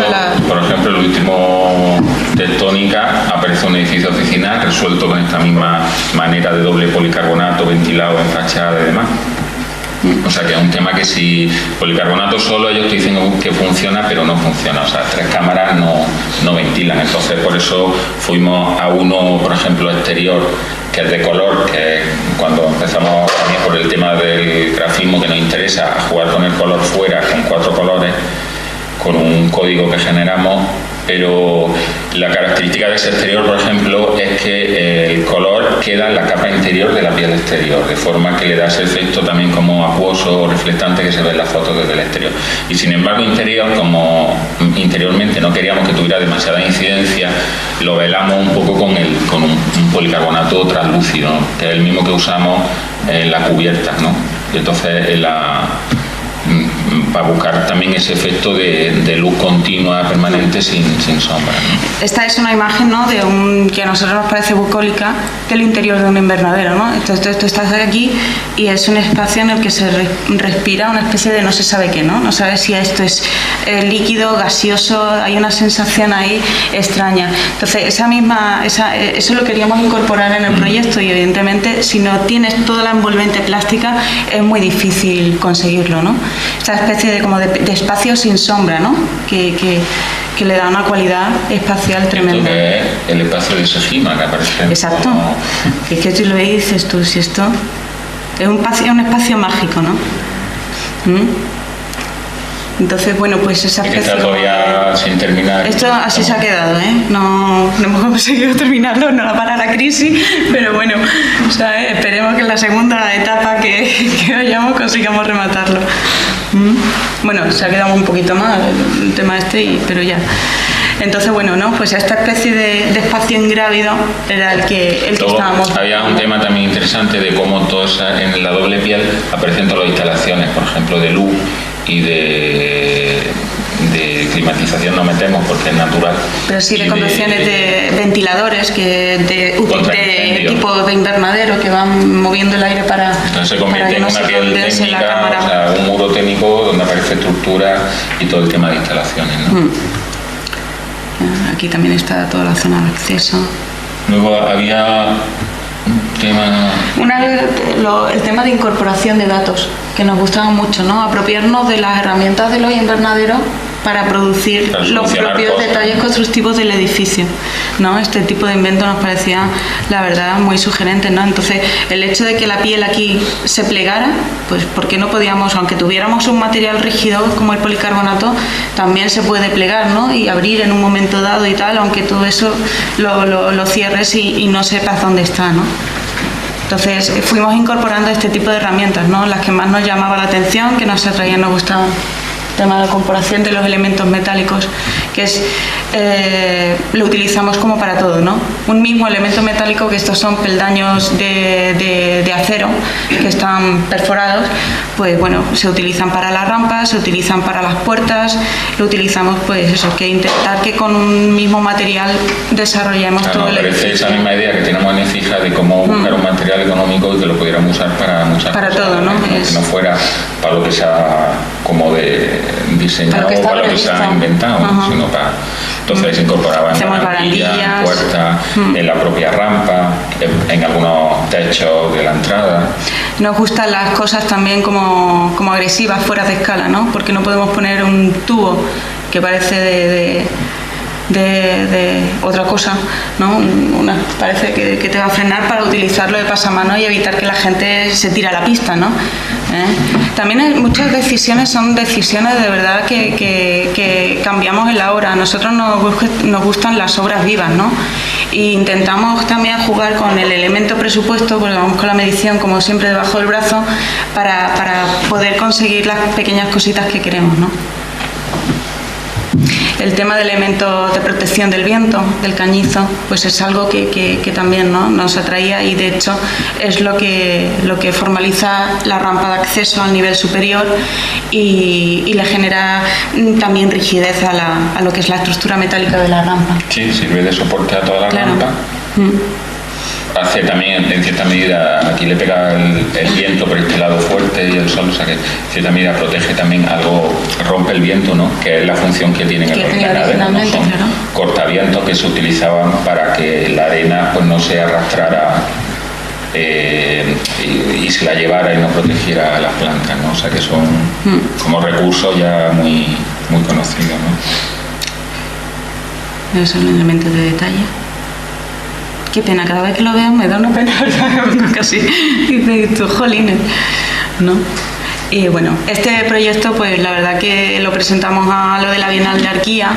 por ejemplo, el último Tectónica aparece un edificio oficinal resuelto con esta misma manera de doble policarbonato ventilado en fachada y demás. O sea que es un tema que si policarbonato solo ellos te dicen que funciona, pero no funciona. O sea, 3 cámaras no ventilan. Entonces por eso fuimos a uno, por ejemplo, exterior, que es de color, que cuando empezamos a mí por por el tema del grafismo que nos interesa, a jugar con el color fuera, con 4 colores, con un código que generamos, pero la característica de ese exterior, por ejemplo, es que el color queda en la capa interior de la piel exterior, de forma que le da ese efecto también como acuoso o reflectante que se ve en las fotos desde el exterior. Y sin embargo, interior, como interiormente no queríamos que tuviera demasiada incidencia, lo velamos un poco con un policarbonato translúcido, ¿no? Que es el mismo que usamos en la cubierta, ¿no? Y entonces para buscar también ese efecto de luz continua, permanente, sin sombra, ¿no? Esta es una imagen, ¿no?, que a nosotros nos parece bucólica del interior de un invernadero, ¿no? Entonces tú estás aquí y es un espacio en el que se respira una especie de no se sabe qué, ¿no? No sabes si esto es líquido, gaseoso, hay una sensación ahí extraña. Entonces eso lo queríamos incorporar en el proyecto y evidentemente si no tienes toda la envolvente plástica es muy difícil conseguirlo, ¿no? Esta especie de espacio sin sombra, ¿no? Que le da una cualidad espacial tremenda. Esto que es el espacio de Sejima que aparece. Exacto. Que es que tú lo ves y dices tú, si esto es un espacio mágico, ¿no? Entonces, bueno, pues esa especie... Y que está todavía sin terminar. Esto así se ha quedado, ¿eh? No hemos conseguido terminarlo, no para la crisis, pero bueno, o sea, esperemos que en la segunda etapa que vayamos consigamos rematarlo. Bueno, se ha quedado un poquito más el tema pero ya. Entonces, bueno, ¿no? Pues esta especie de espacio ingrávido era el que estábamos... Había un tema también interesante de cómo en la doble piel aparecen todas las instalaciones, por ejemplo, de luz y de climatización no metemos porque es natural. Pero sí de conducciones de ventiladores de tipo de invernadero que van moviendo el aire para... Entonces se convierte en una piel técnica, o sea, un muro técnico donde aparece estructura y todo el tema de instalaciones, ¿no? Aquí también está toda la zona de acceso. Luego había un tema... el tema de incorporación de datos, que nos gustaba mucho, ¿no? Apropiarnos de las herramientas de los invernaderos para producir los propios detalles constructivos del edificio, ¿no? Este tipo de invento nos parecía, la verdad, muy sugerente, ¿no? Entonces, el hecho de que la piel aquí se plegara, pues ¿por qué no podíamos, aunque tuviéramos un material rígido como el policarbonato, también se puede plegar, ¿no? Y abrir en un momento dado y tal, aunque todo eso lo cierres y no sepas dónde está, ¿no? Entonces fuimos incorporando este tipo de herramientas, ¿no? Las que más nos llamaba la atención, que nos atraían, nos gustaban. El tema de la comparación de los elementos metálicos, que es lo utilizamos como para todo, ¿no? Un mismo elemento metálico, que estos son peldaños de acero que están perforados, pues bueno, se utilizan para las rampas, se utilizan para las puertas, lo utilizamos pues eso, que intentar que con un mismo material desarrollemos todo el edificio. Esa misma idea que tenemos en EFIJA de cómo buscar un material económico y que lo pudiéramos usar para muchas para cosas. Para todo, ¿no? Que no fuera para lo que se ha como de diseñado o para lo que se ha inventado, sino para... Entonces se incorporaban en barandillas, puertas, en la propia rampa, en algunos techos de la entrada. Nos gustan las cosas también como agresivas, fuera de escala, ¿no? Porque no podemos poner un tubo que parece de otra cosa, ¿no? Parece que te va a frenar para utilizarlo de pasamano y evitar que la gente se tire a la pista, ¿no? También muchas decisiones son decisiones de verdad que cambiamos en la obra. A nosotros nos gustan las obras vivas, ¿no? E intentamos también jugar con el elemento presupuesto, porque vamos con la medición como siempre debajo del brazo, para poder conseguir las pequeñas cositas que queremos, ¿no? El tema de elementos de protección del viento, del cañizo, pues es algo que también, ¿no?, nos atraía, y de hecho es lo que formaliza la rampa de acceso al nivel superior y le genera también rigidez a lo que es la estructura metálica de la rampa. Sí, sirve de soporte a toda la rampa. Hace también, en cierta medida, aquí le pega el viento por este lado fuerte y el sol, o sea que en cierta medida protege también algo, rompe el viento, ¿no? Que es la función que tienen en los invernaderos, ¿no? Son cortavientos que se utilizaban para que la arena pues no se arrastrara y se la llevara y no protegiera a las plantas, ¿no? O sea que son como recursos ya muy, muy conocidos, ¿no? Esos son elementos de detalle qué pena, cada vez que lo veo me da una pena, casi, dice tú, jolines, ¿no? Y bueno, este proyecto pues la verdad que lo presentamos a lo de la Bienal de Arquía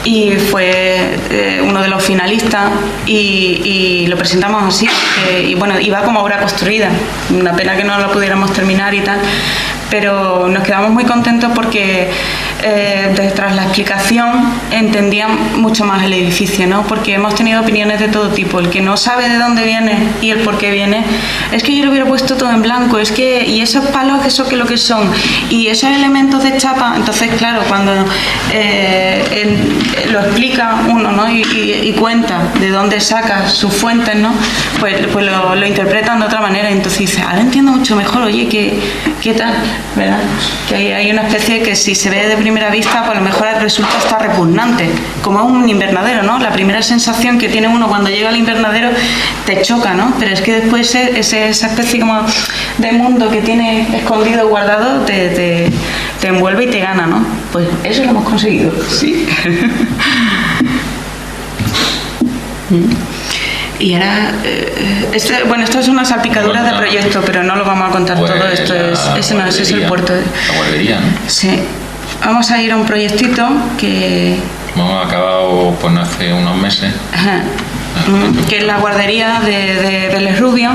y fue uno de los finalistas y lo presentamos así, y bueno, iba como obra construida, una pena que no lo pudiéramos terminar y tal, pero nos quedamos muy contentos porque tras la explicación entendían mucho más el edificio, ¿no? Porque hemos tenido opiniones de todo tipo. El que no sabe de dónde viene y el por qué viene, es que yo lo hubiera puesto todo en blanco, es que, y esos palos, eso que lo que son, y esos elementos de chapa. Entonces, claro, cuando lo explica uno, ¿no? y cuenta de dónde saca sus fuentes, ¿no? Pues lo interpretan de otra manera, entonces dice, ahora entiendo mucho mejor, oye, ¿qué tal? ¿Verdad? Que hay una especie que si se ve de primera vista, pues a lo mejor resulta hasta repugnante, como es un invernadero, ¿no? La primera sensación que tiene uno cuando llega al invernadero te choca, ¿no? Pero es que después esa especie como de mundo que tiene escondido, guardado, te envuelve y te gana, ¿no? Pues eso lo hemos conseguido, sí. Y ahora, esto es una salpicadura de proyecto, pero no lo vamos a contar todo. Esto ese es el puerto. La guardería, ¿no? Sí. Vamos a ir a un proyectito que... Hemos acabado pues hace unos meses. Ajá. Que es la guardería de Vélez Rubio.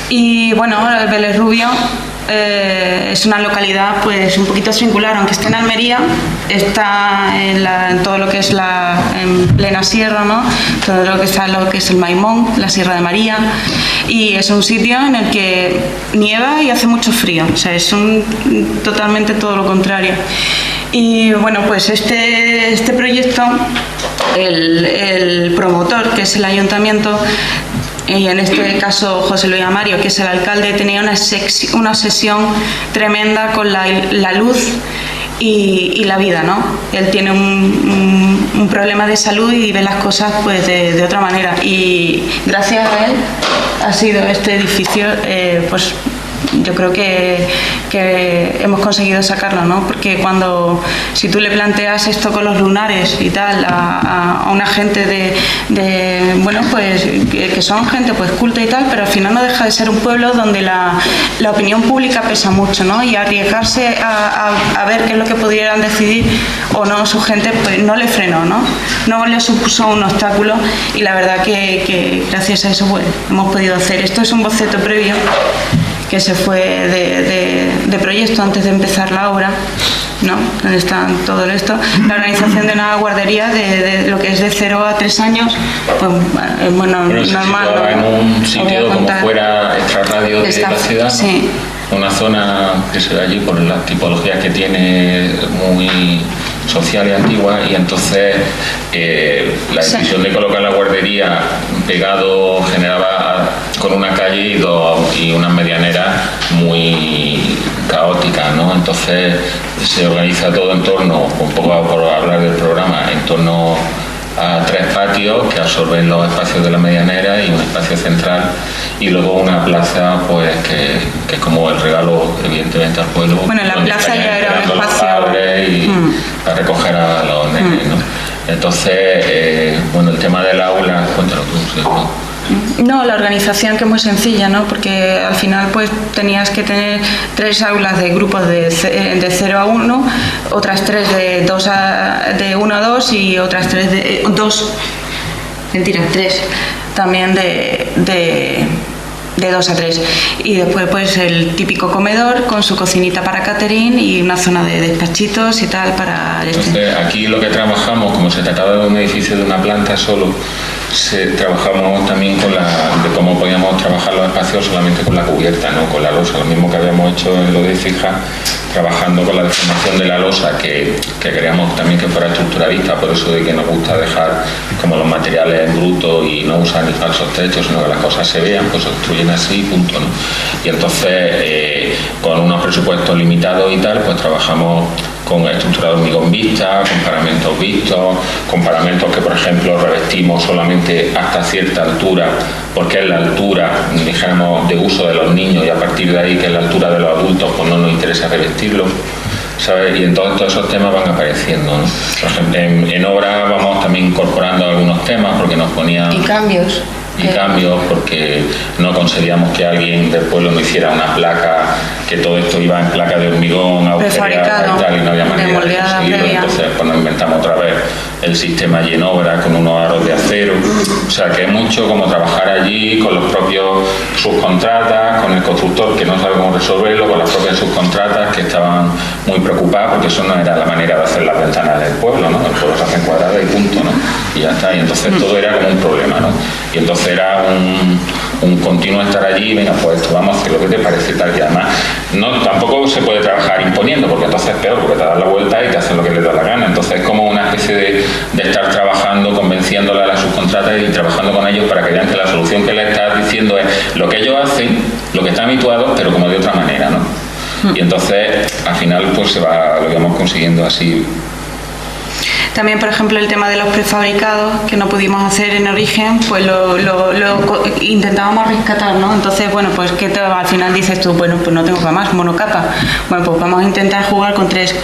Y bueno, Vélez Rubio es una localidad pues un poquito singular, aunque esté en Almería, está en todo lo que es en plena sierra, ¿no? Todo lo que es el Maimón, la Sierra de María, y es un sitio en el que nieva y hace mucho frío, o sea, es totalmente todo lo contrario. Y bueno, pues este proyecto, el promotor, que es el ayuntamiento, y en este caso José Luis Amario, que es el alcalde, tenía una obsesión tremenda con la luz y la vida, ¿no? Él tiene un problema de salud y ve las cosas pues de otra manera, y gracias a él ha sido este edificio pues yo creo que hemos conseguido sacarlo, ¿no? Porque si tú le planteas esto con los lunares y tal a una gente bueno, pues que son gente pues culta y tal, pero al final no deja de ser un pueblo donde la opinión pública pesa mucho, ¿no? Y arriesgarse a ver qué es lo que pudieran decidir o no su gente, pues no le frenó, ¿no? No le supuso un obstáculo, y la verdad que gracias a eso pues, hemos podido hacer. Esto es un boceto previo que se fue de proyecto antes de empezar la obra, ¿no? Donde está todo esto. La organización de una guardería de lo que es de 0 a 3 años, pues bueno, normal. ¿No? En un sitio como fuera extrarradio de la ciudad, sí. Una zona que se ve allí por las tipologías que tiene, muy social y antigua, y entonces la decisión de colocar la guardería pegado generaba con una calle y unas medianeras muy caóticas, ¿no? Entonces se organiza todo en torno, un poco por hablar del programa, en torno a 3 patios que absorben los espacios de la medianera y un espacio central, y luego una plaza pues que es como el regalo evidentemente al pueblo. Bueno, la plaza ya era un espacio y a recoger a los nenes, ¿no? Entonces, bueno, el tema del aula, cuéntalo tú, ¿no? No, la organización, que es muy sencilla, ¿no? Porque al final pues tenías que tener 3 aulas de grupos de 0 a 1, otras 3 de 1 a 2 y otras 3 de 3 también de 2 a 3, y después pues el típico comedor con su cocinita para catering y una zona de despachitos y tal para Entonces, aquí lo que trabajamos, como se trataba de un edificio de una planta solo, trabajamos también de cómo podíamos trabajar los espacios solamente con la cubierta, no con la losa, lo mismo que habíamos hecho en lo de fija, trabajando con la deformación de la losa, que queríamos también que fuera estructuralista, por eso de que nos gusta dejar como los materiales en bruto y no usar ni falsos techos, sino que las cosas se vean, pues se construyen así, punto, ¿no? Y entonces con unos presupuestos limitados y tal, pues trabajamos con estructura de hormigón vista, con paramentos vistos, con paramentos que por ejemplo revestimos solamente hasta cierta altura, porque es la altura, dijéramos, de uso de los niños, y a partir de ahí, que es la altura de los adultos, pues no nos interesa revestirlo. ¿sabes? Y entonces todos esos temas van apareciendo, ¿no? Por ejemplo, en obra vamos también incorporando algunos temas porque nos ponían... Y cambios. Porque no conseguíamos que alguien del pueblo no hiciera una placa, que todo esto iba en placa de hormigón agujereada y tal, y no había manera de conseguirlo. Entonces pues nos inventamos otra vez el sistema allí en obra con unos aros de acero. O sea que es mucho como trabajar allí con los propios subcontratas, con el constructor que no sabe cómo resolverlo, con las propias subcontratas que estaban muy preocupadas porque eso no era la manera de hacer las ventanas del pueblo, ¿no? El pueblo se hace cuadrada y punto, ¿no? Y ya está. Y entonces todo era como un problema, ¿no? Y entonces era un continuo estar allí, venga, pues esto vamos a hacer lo que te parece tal, y además tampoco se puede trabajar imponiendo, porque entonces es peor, porque te das la vuelta y te hacen lo que les da la gana. Entonces es como una especie de estar trabajando, convenciéndole a las subcontratas y trabajando con ellos para que vean que la solución que les estás diciendo es lo que ellos hacen, lo que están habituados, pero como de otra manera, ¿no? Y entonces al final pues se va lo que vamos consiguiendo así. También, por ejemplo, el tema de los prefabricados, que no pudimos hacer en origen, pues lo intentábamos rescatar, ¿no? Entonces, bueno, pues que al final dices tú, bueno, pues no tengo para más, monocapa. Bueno, pues vamos a intentar jugar con tres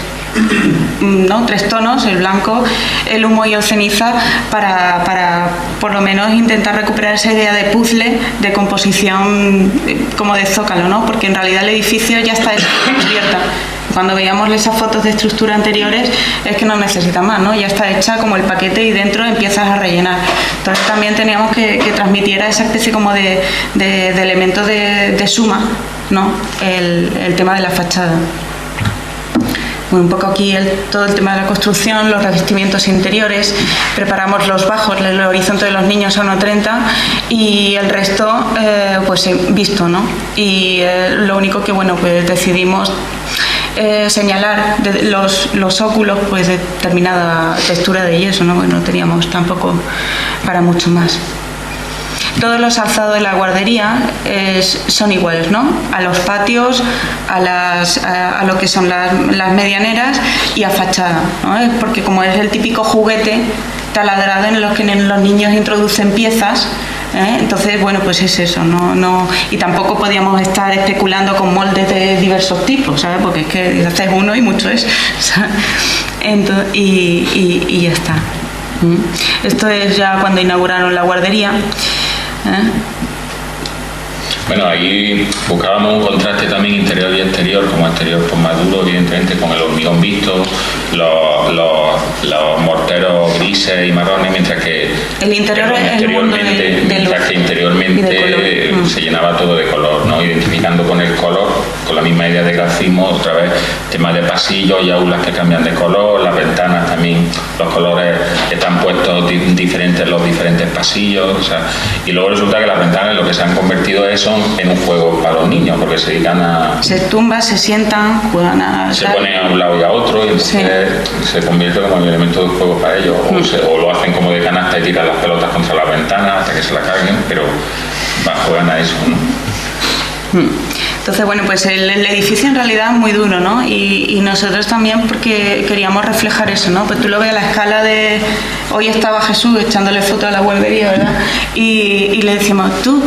tonos, el blanco, el humo y el ceniza, para por lo menos intentar recuperar esa idea de puzzle, de composición como de zócalo, ¿no? Porque en realidad el edificio ya está cubierta. Cuando veíamos esas fotos de estructura anteriores es que no necesita más, ¿no? Ya está hecha como el paquete y dentro empiezas a rellenar. Entonces también teníamos que transmitir a esa especie como de elemento de suma, ¿no? El tema de la fachada. Bueno, un poco aquí todo el tema de la construcción, los revestimientos interiores, preparamos los bajos, el horizonte de los niños a 1,30 y el resto pues visto, ¿no? Y lo único que, bueno, pues decidimos señalar los óculos pues de determinada textura de yeso, ¿no? Bueno, no teníamos tampoco para mucho más. Todos los alzados de la guardería son iguales, ¿no? A los patios, a lo que son las medianeras y a fachada, ¿no? Porque como es el típico juguete taladrado en los que los niños introducen piezas, entonces, bueno, pues es eso, no, y tampoco podíamos estar especulando con moldes de diversos tipos, ¿sabes? Porque es que haces uno y mucho es, ¿sabes? Entonces, y ya está. Esto es ya cuando inauguraron la guardería. Bueno, ahí buscábamos un contraste también interior y exterior, como exterior pues más duro, evidentemente, con el hormigón visto, los morteros grises y marrones, mientras que el interior interiormente se llenaba todo de color, ¿no? Identificando con el color, con la misma idea de grafismo, otra vez temas de pasillos y aulas que cambian de color, las ventanas también, los colores están puestos diferentes en los diferentes pasillos, o sea, y luego resulta que las ventanas lo que se han convertido son en un juego para los niños, porque se dedican a... Se tumban, se sientan, juegan a... Se ponen a un lado y a otro y entonces se convierte como en elemento de juego para ellos, o lo hacen como de canasta y tiran las pelotas contra las ventanas hasta que se la carguen, pero juegan a eso, ¿no? Entonces, bueno, pues el edificio en realidad es muy duro, ¿no? Y nosotros también porque queríamos reflejar eso, ¿no? Pues tú lo ves a la escala de... Hoy estaba Jesús echándole foto a la guardería, ¿verdad? Y le decimos, tú,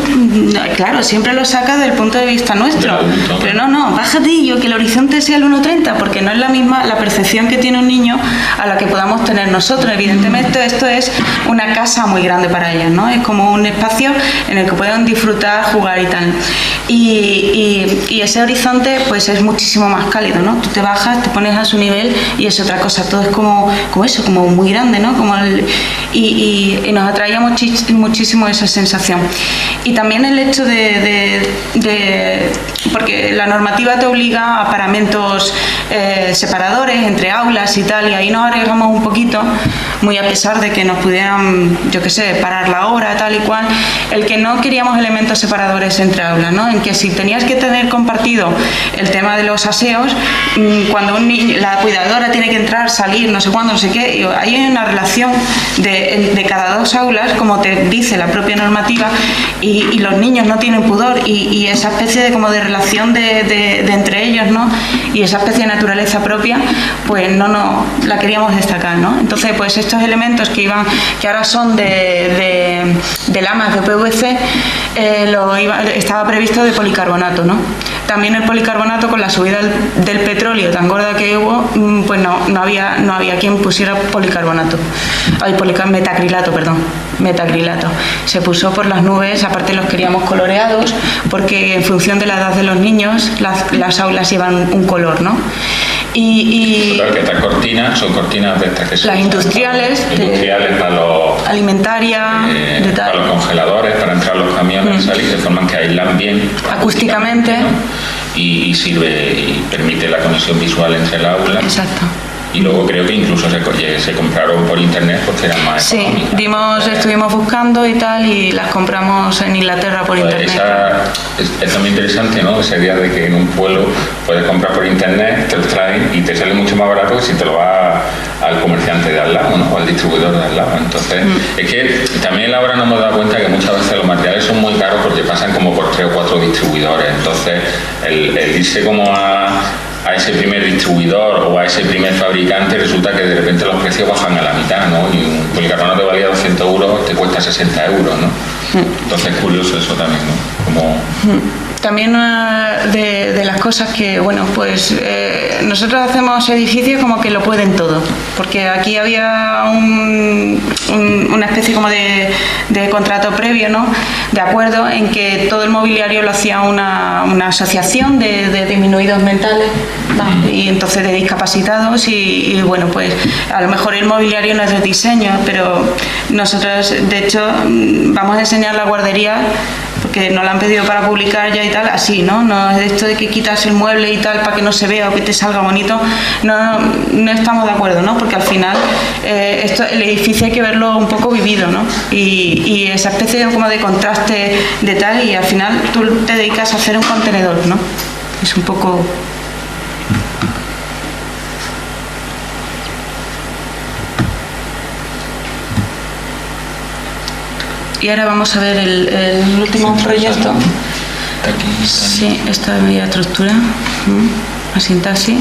claro, siempre lo sacas del punto de vista nuestro. Pero no, bájate yo, que el horizonte sea el 1,30, porque no es la misma la percepción que tiene un niño a la que podamos tener nosotros. Evidentemente esto es una casa muy grande para ellos, ¿no? Es como un espacio en el que pueden disfrutar, jugar y tal. Y ese horizonte pues es muchísimo más cálido, ¿no? Tú te bajas, te pones a su nivel y es otra cosa, todo es como eso, como muy grande, ¿no? Y nos atraía muchísimo esa sensación. Y también el hecho porque la normativa te obliga a paramentos separadores entre aulas y tal, y ahí nos arriesgamos un poquito, muy a pesar de que nos pudieran, yo qué sé, parar la hora, tal y cual, el que no queríamos elementos separadores entre aulas, ¿no? En que si tenías que tener compartido el tema de los aseos, cuando un niño, la cuidadora tiene que entrar, salir, no sé cuándo, no sé qué, hay una relación de cada dos aulas, como te dice la propia normativa, y los niños no tienen pudor, y esa especie de como de relación de entre ellos, ¿no? Y esa especie de naturaleza propia, pues no la queríamos destacar, ¿no? Entonces, pues esto estos elementos que ahora son de lamas de PVC, estaba previsto de policarbonato, ¿no? También el policarbonato, con la subida del petróleo tan gorda que hubo, pues no había quien pusiera policarbonato. Metacrilato. Se puso por las nubes, aparte los queríamos coloreados, porque en función de la edad de los niños, las aulas llevan un color, ¿no? Total, que estas cortinas son cortinas de estas que son... Las industriales para los... Alimentaria, para los congeladores, para entrar los camiones y salir, de forma que aíslan bien acústicamente, ¿no? Y sirve y permite la conexión visual entre el aula. Exacto. Y luego creo que incluso se compraron por internet porque eran más económicas. Estuvimos buscando y tal, y las compramos en Inglaterra por internet. Es también interesante, ¿no? Esa idea de que en un pueblo puedes comprar por internet, te lo traen y te sale mucho más barato que si te lo vas al comerciante de al lado, ¿no? O al distribuidor de al lado. Entonces, es que también ahora nos hemos dado cuenta que muchas veces los materiales son muy caros porque pasan como por 3 o 4 distribuidores. Entonces, el irse como a ese primer distribuidor o a ese primer fabricante, resulta que de repente los precios bajan a la mitad, ¿no? Y un policarbonato que valía 200 euros te cuesta 60 euros, ¿no? Entonces es curioso eso también, ¿no? Como... También una de las cosas que, bueno, pues nosotros hacemos edificios como que lo pueden todo, porque aquí había una especie como de contrato previo, ¿no? De acuerdo en que todo el mobiliario lo hacía una asociación de disminuidos mentales, ¿no? Y entonces de discapacitados y bueno, pues a lo mejor el mobiliario no es de diseño, pero nosotros de hecho vamos a enseñar la guardería, porque nos la han pedido para publicar ya y tal, así, ¿no? No es esto de que quitas el mueble y tal para que no se vea o que te salga bonito, no estamos de acuerdo, ¿no? Porque al final el edificio hay que verlo un poco vivido, ¿no? Y esa especie como de contraste de tal, y al final tú te dedicas a hacer un contenedor, ¿no? Es un poco... Y ahora vamos a ver el último proyecto. Sí, esta es mi estructura, la sintaxis.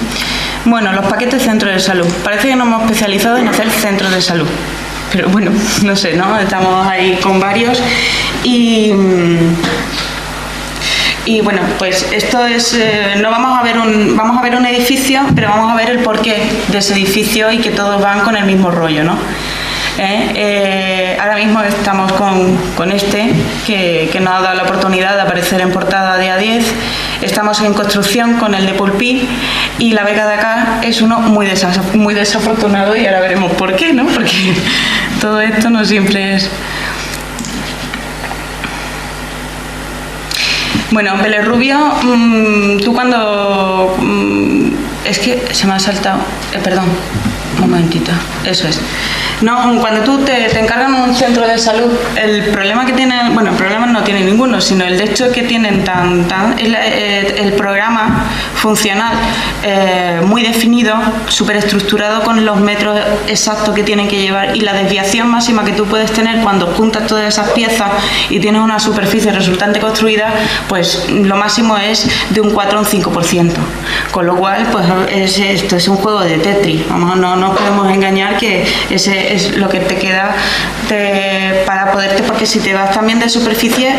Bueno, los paquetes centros de salud. Parece que nos hemos especializado en hacer centros de salud. Pero bueno, no sé, ¿no? Estamos ahí con varios. Y bueno, pues esto es... no vamos a ver un edificio, pero vamos a ver el porqué de ese edificio y que todos van con el mismo rollo, ¿no? Ahora mismo estamos con este que nos ha dado la oportunidad de aparecer en portada de A10. Estamos en construcción con el de Pulpí, y la beca de acá es uno muy desafortunado, y ahora veremos por qué, ¿no? Porque todo esto no siempre es... Bueno, Vélez Rubio, tú cuando... es que se me ha saltado... perdón, un momentito, eso es. No, cuando tú te encargan un centro de salud, el problema que tienen, bueno, el problema no tiene ninguno, sino el hecho que tienen el programa funcional muy definido, súper estructurado, con los metros exactos que tienen que llevar y la desviación máxima que tú puedes tener cuando juntas todas esas piezas y tienes una superficie resultante construida, pues lo máximo es de un 4 o un 5%. Con lo cual, pues esto es un juego de Tetris. Vamos, no nos podemos engañar que ese es lo que te queda para poderte, porque si te vas también de superficie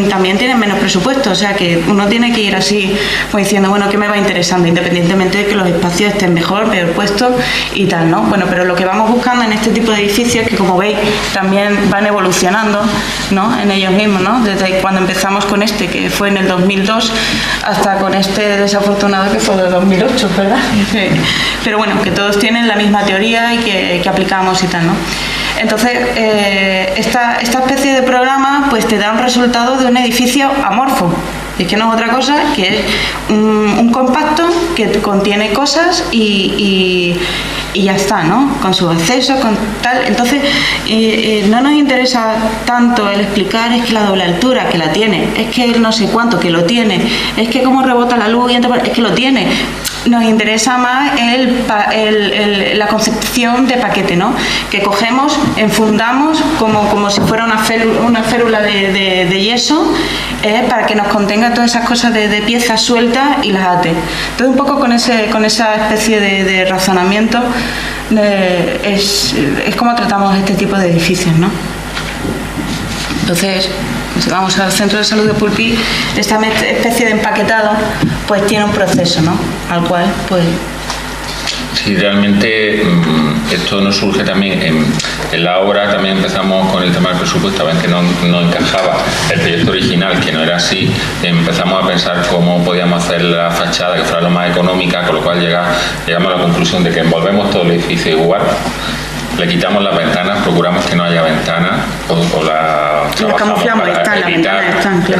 también tienes menos presupuesto, o sea que uno tiene que ir así pues diciendo, bueno, ¿qué me va interesando? Independientemente de que los espacios estén mejor, peor puestos y tal, ¿no? Bueno, pero lo que vamos buscando en este tipo de edificios, que como veis también van evolucionando, ¿no? En ellos mismos, ¿no? Desde cuando empezamos con este, que fue en el 2002, hasta con este desafortunado que fue de 2008, ¿verdad? Sí. Pero bueno, que todos tienen la misma teoría y que aplicamos y tal, ¿no? Entonces, esta especie de programa pues te da un resultado de un edificio amorfo. Es que no es otra cosa que un compacto que contiene cosas y ya está, ¿no? Con sus accesos, con tal. Entonces, no nos interesa tanto el explicar, es que la doble altura, que la tiene, es que el no sé cuánto, que lo tiene, es que cómo rebota la luz, y entonces, es que lo tiene. nos interesa más la concepción de paquete, ¿no? Que cogemos, enfundamos como si fuera una férula de yeso, para que nos contenga todas esas cosas de piezas sueltas y las ate. Entonces, un poco con esa especie de razonamiento es como tratamos este tipo de edificios, ¿no? Entonces, si vamos al centro de salud de Pulpí, esta especie de empaquetado pues tiene un proceso, ¿no? Al cual pues... Sí, realmente esto nos surge también en la obra. También empezamos con el tema del presupuesto, ven que no encajaba el proyecto original, que no era así. Empezamos a pensar cómo podíamos hacer la fachada que fuera lo más económica, con lo cual llegamos a la conclusión de que envolvemos todo el edificio igual, le quitamos las ventanas, procuramos que no haya ventanas o la trabajamos para evitar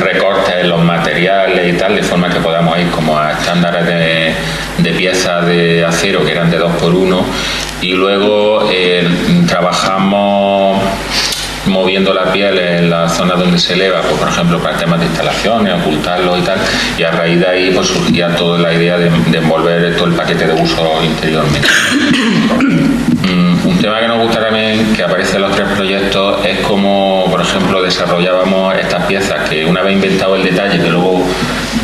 recortes en los materiales y tal, de forma que podamos ir como a estándares de piezas de acero que eran de 2x1, y luego trabajamos moviendo la piel en la zona donde se eleva, pues, por ejemplo, para temas de instalaciones, ocultarlo y tal, y a raíz de ahí pues surgía toda la idea de envolver todo el paquete de uso interiormente. Un tema que nos gusta también, que aparece en los 3 proyectos, es cómo, por ejemplo, desarrollábamos estas piezas, que una vez inventado el detalle, que luego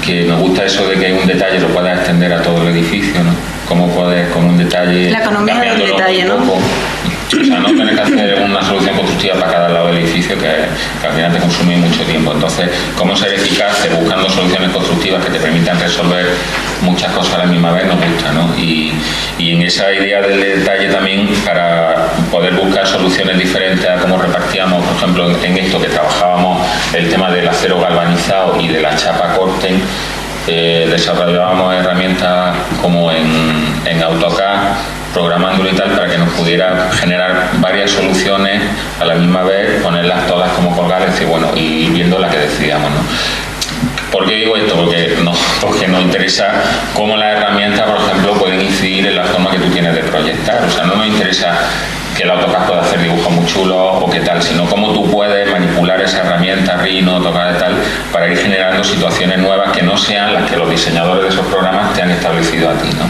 que nos gusta eso de que un detalle lo pueda extender a todo el edificio, ¿no? Cómo puedes con un detalle... La economía del detalle, ¿no? O sea, no tener que hacer una solución constructiva para cada lado del edificio, que al final te consume mucho tiempo. Entonces, cómo ser eficaz buscando soluciones constructivas que te permitan resolver muchas cosas a la misma vez nos gusta, ¿no? Y en esa idea del detalle también, para poder buscar soluciones diferentes a cómo repartíamos, por ejemplo, en esto que trabajábamos el tema del acero galvanizado y de la chapa Corten, desarrollábamos herramientas como en AutoCAD, programándolo y tal, para que nos pudiera generar varias soluciones a la misma vez, ponerlas todas como colgadas y viendo la que decidíamos, ¿no? ¿Por qué digo esto? Porque nos interesa cómo las herramientas, por ejemplo, pueden incidir en la forma que tú tienes de proyectar. O sea, no nos interesa que el AutoCAD pueda hacer dibujos muy chulos o qué tal, sino cómo tú puedes manipular esa herramienta, Rhino, AutoCAD y tal, para ir generando situaciones nuevas que no sean las que los diseñadores de esos programas te han establecido a ti, ¿no?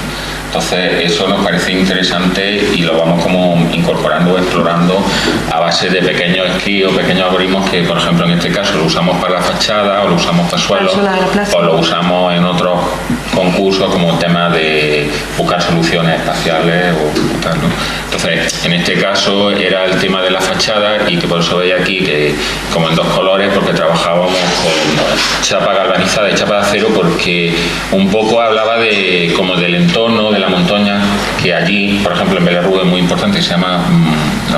Entonces, eso nos parece interesante y lo vamos como incorporando o explorando a base de pequeños scripts o pequeños algoritmos que, por ejemplo, en este caso lo usamos para la fachada o lo usamos para suelo o lo usamos en otros concursos como tema de buscar soluciones espaciales o tal, ¿no? Entonces, en este caso era el tema de la fachada y que por eso veis aquí que como en 2 colores, porque trabajábamos con chapa galvanizada y chapa de acero, porque un poco hablaba de como del entorno, de la montaña, que allí, por ejemplo, en Belarú es muy importante, se llama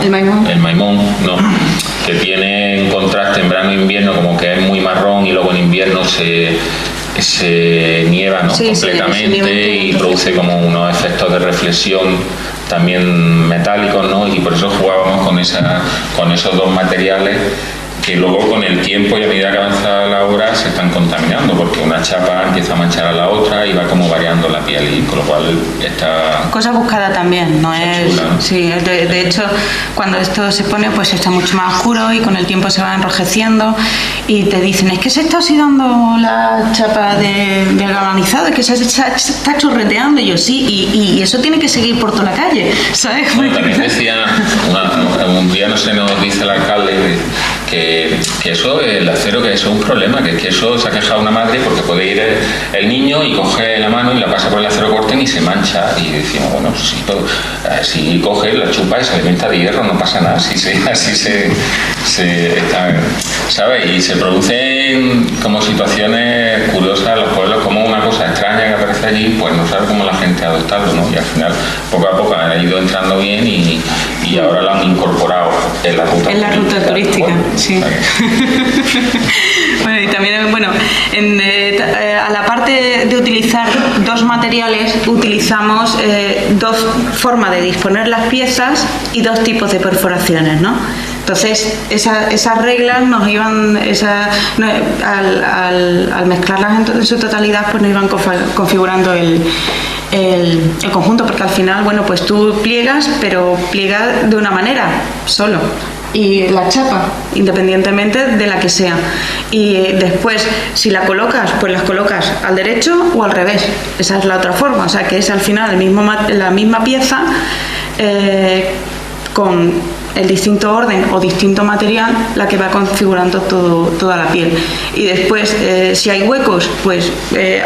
el Maimón, que tiene un contraste en verano e invierno, como que es muy marrón y luego en invierno se nieva, ¿no? Completamente y produce como unos efectos de reflexión también metálicos, ¿no? Y por eso jugábamos con esos 2 materiales que luego con el tiempo y a medida que avanza la obra se están contaminando, porque una chapa empieza a manchar a la otra y va como variando la piel, y con lo cual está... Cosa buscada también, no es... Chula, ¿no? Sí, de hecho, cuando esto se pone, pues está mucho más oscuro y con el tiempo se va enrojeciendo y te dicen, es que se está oxidando la chapa del galvanizado, es que se está chorreteando, y yo sí, y eso tiene que seguir por toda la calle, ¿sabes? Bueno, también decía, un día no se nos dice el alcalde que eso, el acero, que eso es un problema, que eso se ha quejado una madre porque puede ir el niño y coge la mano y la pasa por el acero Corten y se mancha, y decimos, bueno, si coge, la chupa y se alimenta de hierro, no pasa nada, así se está, ¿sabes? Y se producen como situaciones curiosas en los pueblos, como una cosa extraña que aparece allí, pues no sabe cómo la gente adoptarlo, ¿no? Y al final, poco a poco ha ido entrando bien y ahora lo han incorporado en la ruta turística. En la ruta turística, sí. Bueno, y también, a la parte de utilizar 2 materiales, utilizamos 2 formas de disponer las piezas y 2 tipos de perforaciones, ¿no? Entonces, esas reglas nos iban, al mezclarlas en su totalidad, pues nos iban configurando el conjunto, porque al final, bueno, pues tú pliegas, pero pliegas de una manera solo. y la chapa, independientemente de la que sea. Y después, si la colocas, pues las colocas al derecho o al revés. Esa es la otra forma, o sea que es al final la misma pieza con el distinto orden o distinto material la que va configurando toda la piel. Y después, si hay huecos, pues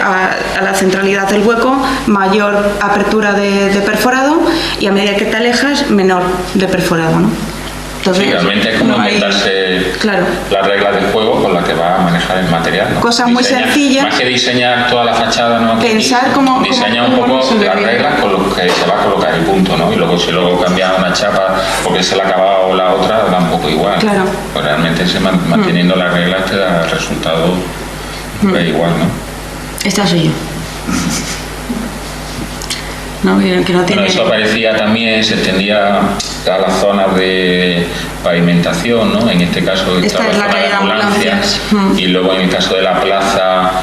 a la centralidad del hueco, mayor apertura de perforado, y a medida que te alejas, menor de perforado, ¿no? Entonces, sí, realmente es como inventarse claro, las reglas del juego con las que va a manejar el material, ¿no? Cosas muy sencillas. Más que diseñar toda la fachada, ¿no? Pensar cómo diseña un poco las reglas con las que se va a colocar y punto, ¿no? Y luego si cambia una chapa porque se la ha acabado la otra, da un poco igual. Claro. Pues realmente manteniendo las reglas te da el resultado igual, ¿no? Esta soy yo. ¿No? Que no tiene... Bueno, eso aparecía también, se extendía a las zonas de pavimentación, ¿no? En este caso esta es la calle de ambulancias. Y luego en el caso de la plaza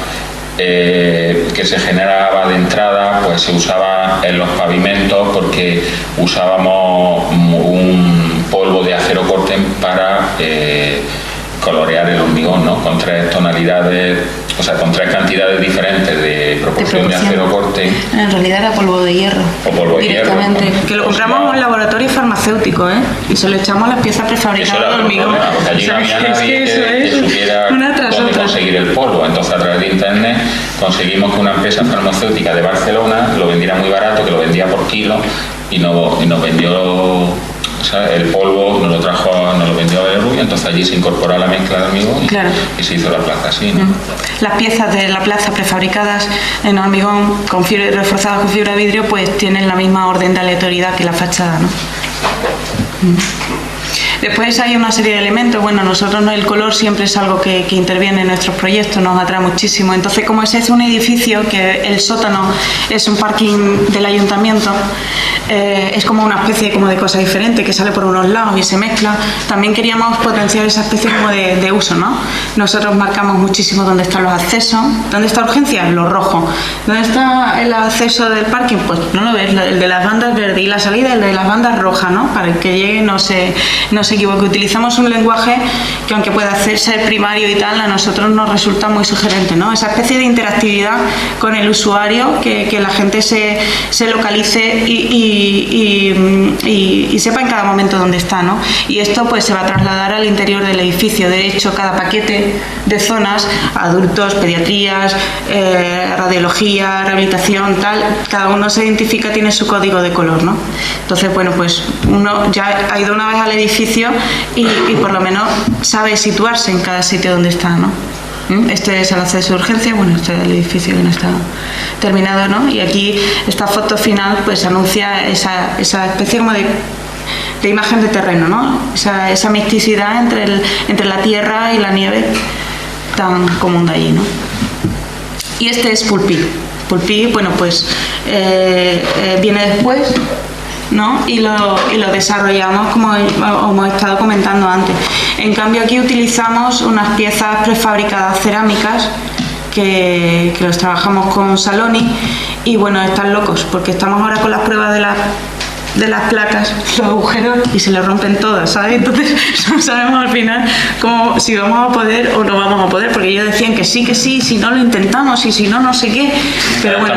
que se generaba de entrada, pues se usaba en los pavimentos porque usábamos un polvo de acero corte para colorear el hormigón, ¿no? Con 3 tonalidades, o sea, con 3 cantidades diferentes de proporción de acero corte. En realidad era polvo de hierro. O polvo de directamente. hierro, ¿no? Que lo compramos en un laboratorio farmacéutico, ¿eh? Y se lo echamos a las piezas prefabricadas de hormigón. Porque allí no había nadie que supiera dónde conseguir el polvo. Entonces, a través de internet conseguimos que una empresa farmacéutica de Barcelona lo vendiera muy barato, que lo vendía por kilo, y nos vendió... O sea, el polvo nos lo vendió a Rubio, entonces allí se incorporó a la mezcla de hormigón y se hizo la plaza así, ¿no? Las piezas de la plaza prefabricadas en hormigón reforzadas con fibra de vidrio, pues tienen la misma orden de aleatoriedad que la fachada, ¿no? Después hay una serie de elementos. Bueno, nosotros el color siempre es algo que interviene en nuestros proyectos, nos atrae muchísimo. Entonces, como ese es un edificio que el sótano es un parking del ayuntamiento, es como una especie como de cosa diferente que sale por unos lados y se mezcla. También queríamos potenciar esa especie como de uso, ¿no? Nosotros marcamos muchísimo dónde están los accesos. ¿Dónde está urgencia? Lo rojo. ¿Dónde está el acceso del parking? Pues no lo ves, el de las bandas verde, y la salida el de las bandas rojas, ¿no? Para que llegue no se equivoque. Utilizamos un lenguaje que, aunque pueda ser primario y tal, a nosotros nos resulta muy sugerente, ¿no? Esa especie de interactividad con el usuario, que la gente se localice y sepa en cada momento dónde está, ¿no? Y esto pues se va a trasladar al interior del edificio. De hecho, cada paquete de zonas, adultos, pediatrías, radiología, rehabilitación, tal, cada uno se identifica, tiene su código de color, ¿no? Entonces, bueno, pues uno ya ha ido una vez al edificio y por lo menos sabe situarse en cada sitio donde está, ¿no? Este es el acceso de urgencia, bueno, este es el edificio que no está terminado, ¿no? Y aquí esta foto final pues anuncia esa especie como de imagen de terreno, ¿no? Esa misticidad entre la tierra y la nieve tan común de allí, ¿no? Y este es Pulpí. Pulpí, bueno, pues viene después, ¿no? Y lo desarrollamos como hemos estado comentando antes. En cambio, aquí utilizamos unas piezas prefabricadas cerámicas que los trabajamos con Saloni, y bueno, están locos porque estamos ahora con las pruebas de las placas, los agujeros, y se les rompen todas, ¿sabes? Entonces no sabemos al final si vamos a poder o no vamos a poder, porque ellos decían que sí, si no lo intentamos y si no, no sé qué. Pero bueno.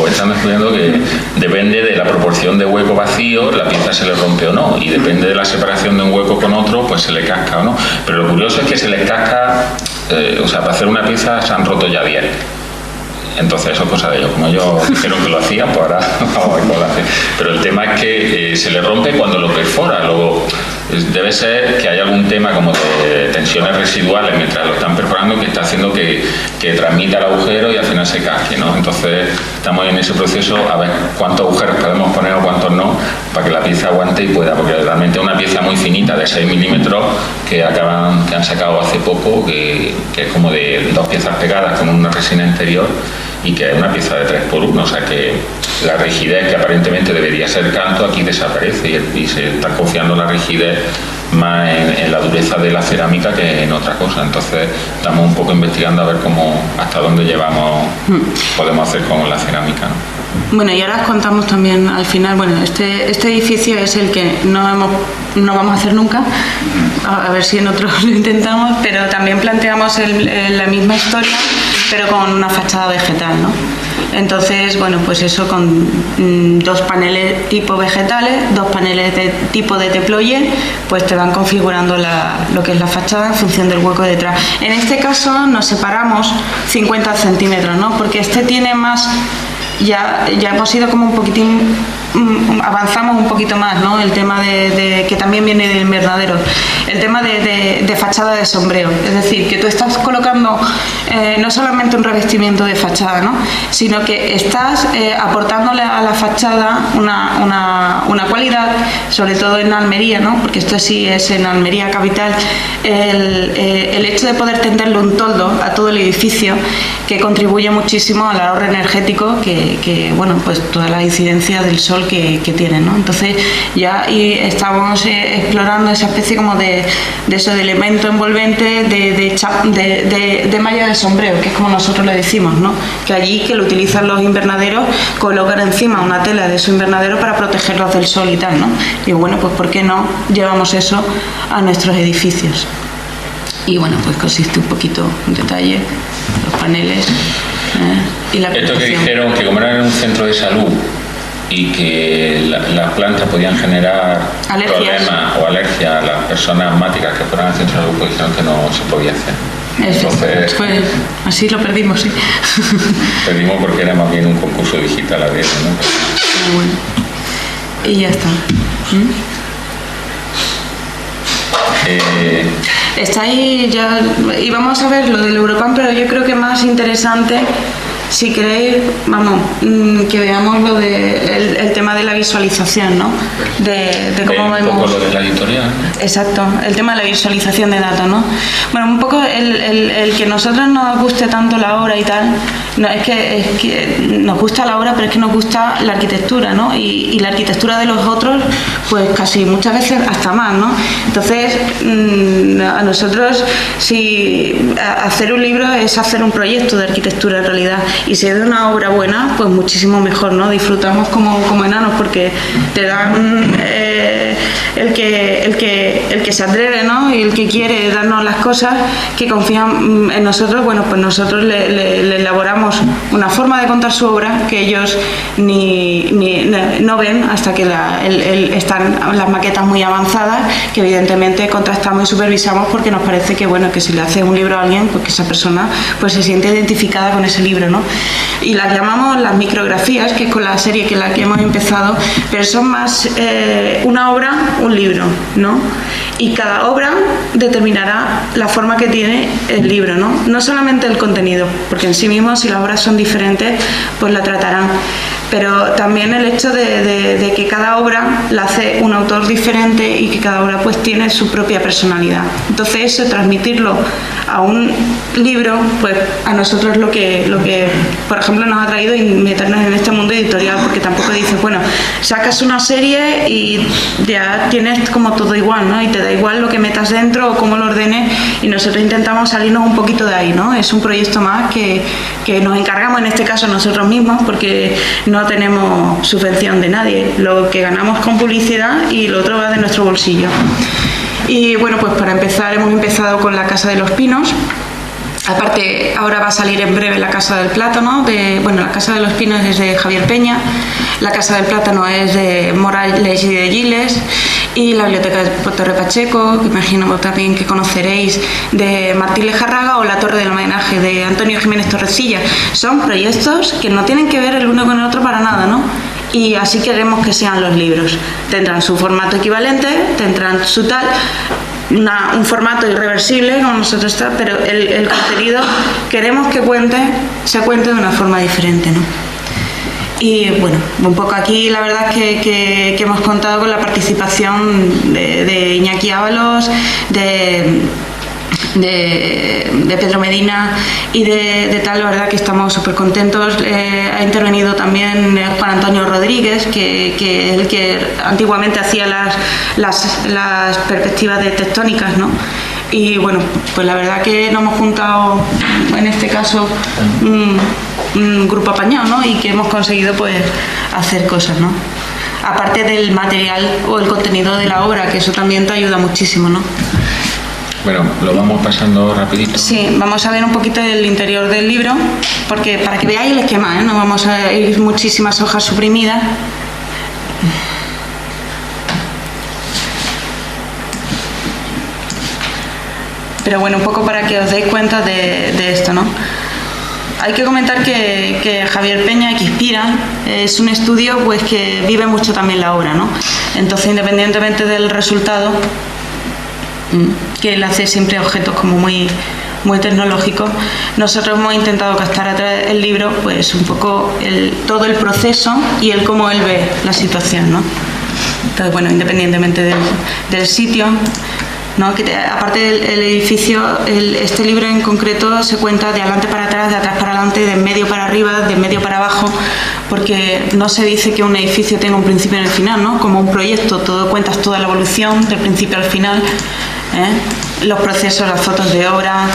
Están descubriendo que depende de la proporción de hueco vacío, la pieza se le rompe o no, y depende de la separación de un hueco con otro, pues se le casca o no. Pero lo curioso es que se les casca, o sea, para hacer una pieza se han roto ya 10. Entonces eso es cosa de ellos, como ellos dijeron que lo hacían, pues ahora vamos a ver cómo lo hacen. Pero el tema es que se le rompe cuando lo perfora. Luego debe ser que hay algún tema como de tensiones residuales mientras lo están perforando que está haciendo que transmita el agujero y al final se casque, ¿no? Entonces estamos en ese proceso a ver cuántos agujeros podemos poner o cuántos no para que la pieza aguante y pueda, porque realmente es una pieza muy finita de 6 milímetros que han sacado hace poco, que es como de 2 piezas pegadas con una resina interior, y que es una pieza de 3x1, o sea que la rigidez que aparentemente debería ser canto aquí desaparece y se está confiando la rigidez más en la dureza de la cerámica que en otra cosa. Entonces estamos un poco investigando a ver hasta dónde podemos hacer con la cerámica, ¿no? Bueno, y ahora os contamos también al final, bueno, este edificio es el que no vamos a hacer nunca, a ver si en otros lo intentamos, pero también planteamos la misma historia, pero con una fachada vegetal, ¿no? Entonces, bueno, pues eso con 2 paneles tipo vegetales, 2 paneles de tipo de teploye, pues te van configurando lo que es la fachada en función del hueco detrás. En este caso nos separamos 50 centímetros, ¿no? Porque este tiene más... Ya hemos ido como un poquitín, avanzamos un poquito más, ¿no? El tema de que también viene del invernadero, el tema de fachada de sombreo, es decir, que tú estás colocando no solamente un revestimiento de fachada, ¿no? Sino que estás aportándole a la fachada una cualidad, sobre todo en Almería, ¿no? Porque esto sí es en Almería capital, el hecho de poder tenderle un toldo a todo el edificio, que contribuye muchísimo al ahorro energético que bueno, pues toda la incidencia del sol que tiene, ¿no? Entonces ya estamos explorando esa especie como de eso, de elemento envolvente de malla de sombreo, que es como nosotros le decimos, ¿no? Que allí que lo utilizan los invernaderos, colocan encima una tela de su invernadero para protegerlos del sol y tal, ¿no? Y bueno, pues ¿por qué no llevamos eso a nuestros edificios? Y bueno, pues consiste un poquito en detalle, los paneles y la esto que protección. dijeron que como era un centro de salud y que las plantas podían generar problemas o alergias a las personas asmáticas que fueran al centro de salud, pues dijeron que no se podía hacer. Entonces, pues así lo perdimos, sí. Perdimos porque era más bien un concurso digital a eso, ¿no? Bueno. Y ya está. Está ahí ya, y vamos a ver lo del Europan, pero yo creo que más interesante, si queréis, vamos, que veamos lo el tema de la visualización, ¿no? De cómo vemos. Un poco lo de la editorial. Exacto, el tema de la visualización de datos, ¿no? Bueno, un poco el que nosotros nos guste tanto la obra y tal, no, es que nos gusta la obra, pero es que nos gusta la arquitectura, ¿no? Y la arquitectura de los otros, pues casi muchas veces hasta más, ¿no? Entonces, a nosotros, si hacer un libro es hacer un proyecto de arquitectura en realidad, y si es de una obra buena, pues muchísimo mejor, ¿no? Disfrutamos como enanos, porque te dan el que se atreve, ¿no? Y el que quiere darnos las cosas, que confían en nosotros, bueno, pues nosotros le elaboramos una forma de contar su obra que ellos no ven hasta que están las maquetas muy avanzadas, que evidentemente contrastamos y supervisamos, porque nos parece que, bueno, que si le hace un libro a alguien, pues que esa persona pues se siente identificada con ese libro, ¿no? Y las llamamos las micrografías, que es con la serie que hemos empezado, pero son más una obra, un libro, ¿no? Y cada obra determinará la forma que tiene el libro, ¿no? No solamente el contenido, porque en sí mismo, si las obras son diferentes, pues la tratarán, pero también el hecho de que cada obra la hace un autor diferente y que cada obra pues tiene su propia personalidad. Entonces eso, transmitirlo a un libro, pues a nosotros lo que por ejemplo nos ha traído y meternos en este mundo editorial, porque tampoco dices, bueno, sacas una serie y ya tienes como todo igual, ¿no? Y te da igual lo que metas dentro o cómo lo ordenes, y nosotros intentamos salirnos un poquito de ahí, ¿no? Es un proyecto más que nos encargamos en este caso nosotros mismos, porque no tenemos subvención de nadie, lo que ganamos con publicidad y lo otro va de nuestro bolsillo. Y bueno, pues para empezar hemos empezado con la Casa de los Pinos. Aparte, ahora va a salir en breve la Casa del Plátano. La Casa de los Pinos es de Javier Peña, la Casa del Plátano es de Morales y de Giles, y la Biblioteca de Torre Pacheco, que imagino también que conoceréis, de Martín Lejarraga, o la Torre del Homenaje de Antonio Jiménez Torrecilla. Son proyectos que no tienen que ver el uno con el otro para nada, ¿no? Y así queremos que sean los libros. Tendrán su formato equivalente, tendrán su tal, un formato irreversible como nosotros está, pero el contenido queremos que se cuente de una forma diferente, ¿no? Y bueno, un poco aquí la verdad es que hemos contado con la participación de Iñaki Ábalos, de de Pedro Medina y de tal, la verdad que estamos súper contentos. Ha intervenido también Juan Antonio Rodríguez, que es el que antiguamente hacía las perspectivas de tectónicas, ¿no? Y bueno, pues la verdad que nos hemos juntado, en este caso, un grupo apañado, ¿no? Y que hemos conseguido pues hacer cosas, ¿no? Aparte del material o el contenido de la obra, que eso también te ayuda muchísimo, ¿no? Bueno, lo vamos pasando rapidito. Sí, vamos a ver un poquito el interior del libro, porque para que veáis el esquema, ¿eh? No vamos a ir muchísimas hojas suprimidas. Pero bueno, un poco para que os deis cuenta de esto, ¿no? Hay que comentar que Javier Peña, que inspira, es un estudio pues que vive mucho también la obra, ¿no? Entonces, independientemente del resultado, que él hace siempre objetos como muy tecnológicos, nosotros hemos intentado captar a través del libro pues un poco todo el proceso y el cómo él ve la situación, ¿no? Entonces, bueno, independientemente del sitio, ¿no? Que aparte del edificio, este libro en concreto se cuenta de adelante para atrás, de atrás para adelante, de medio para arriba, de medio para abajo, porque no se dice que un edificio tenga un principio y un final, ¿no? Como un proyecto, cuentas toda la evolución del principio al final, ¿eh? Los procesos, las fotos de obra,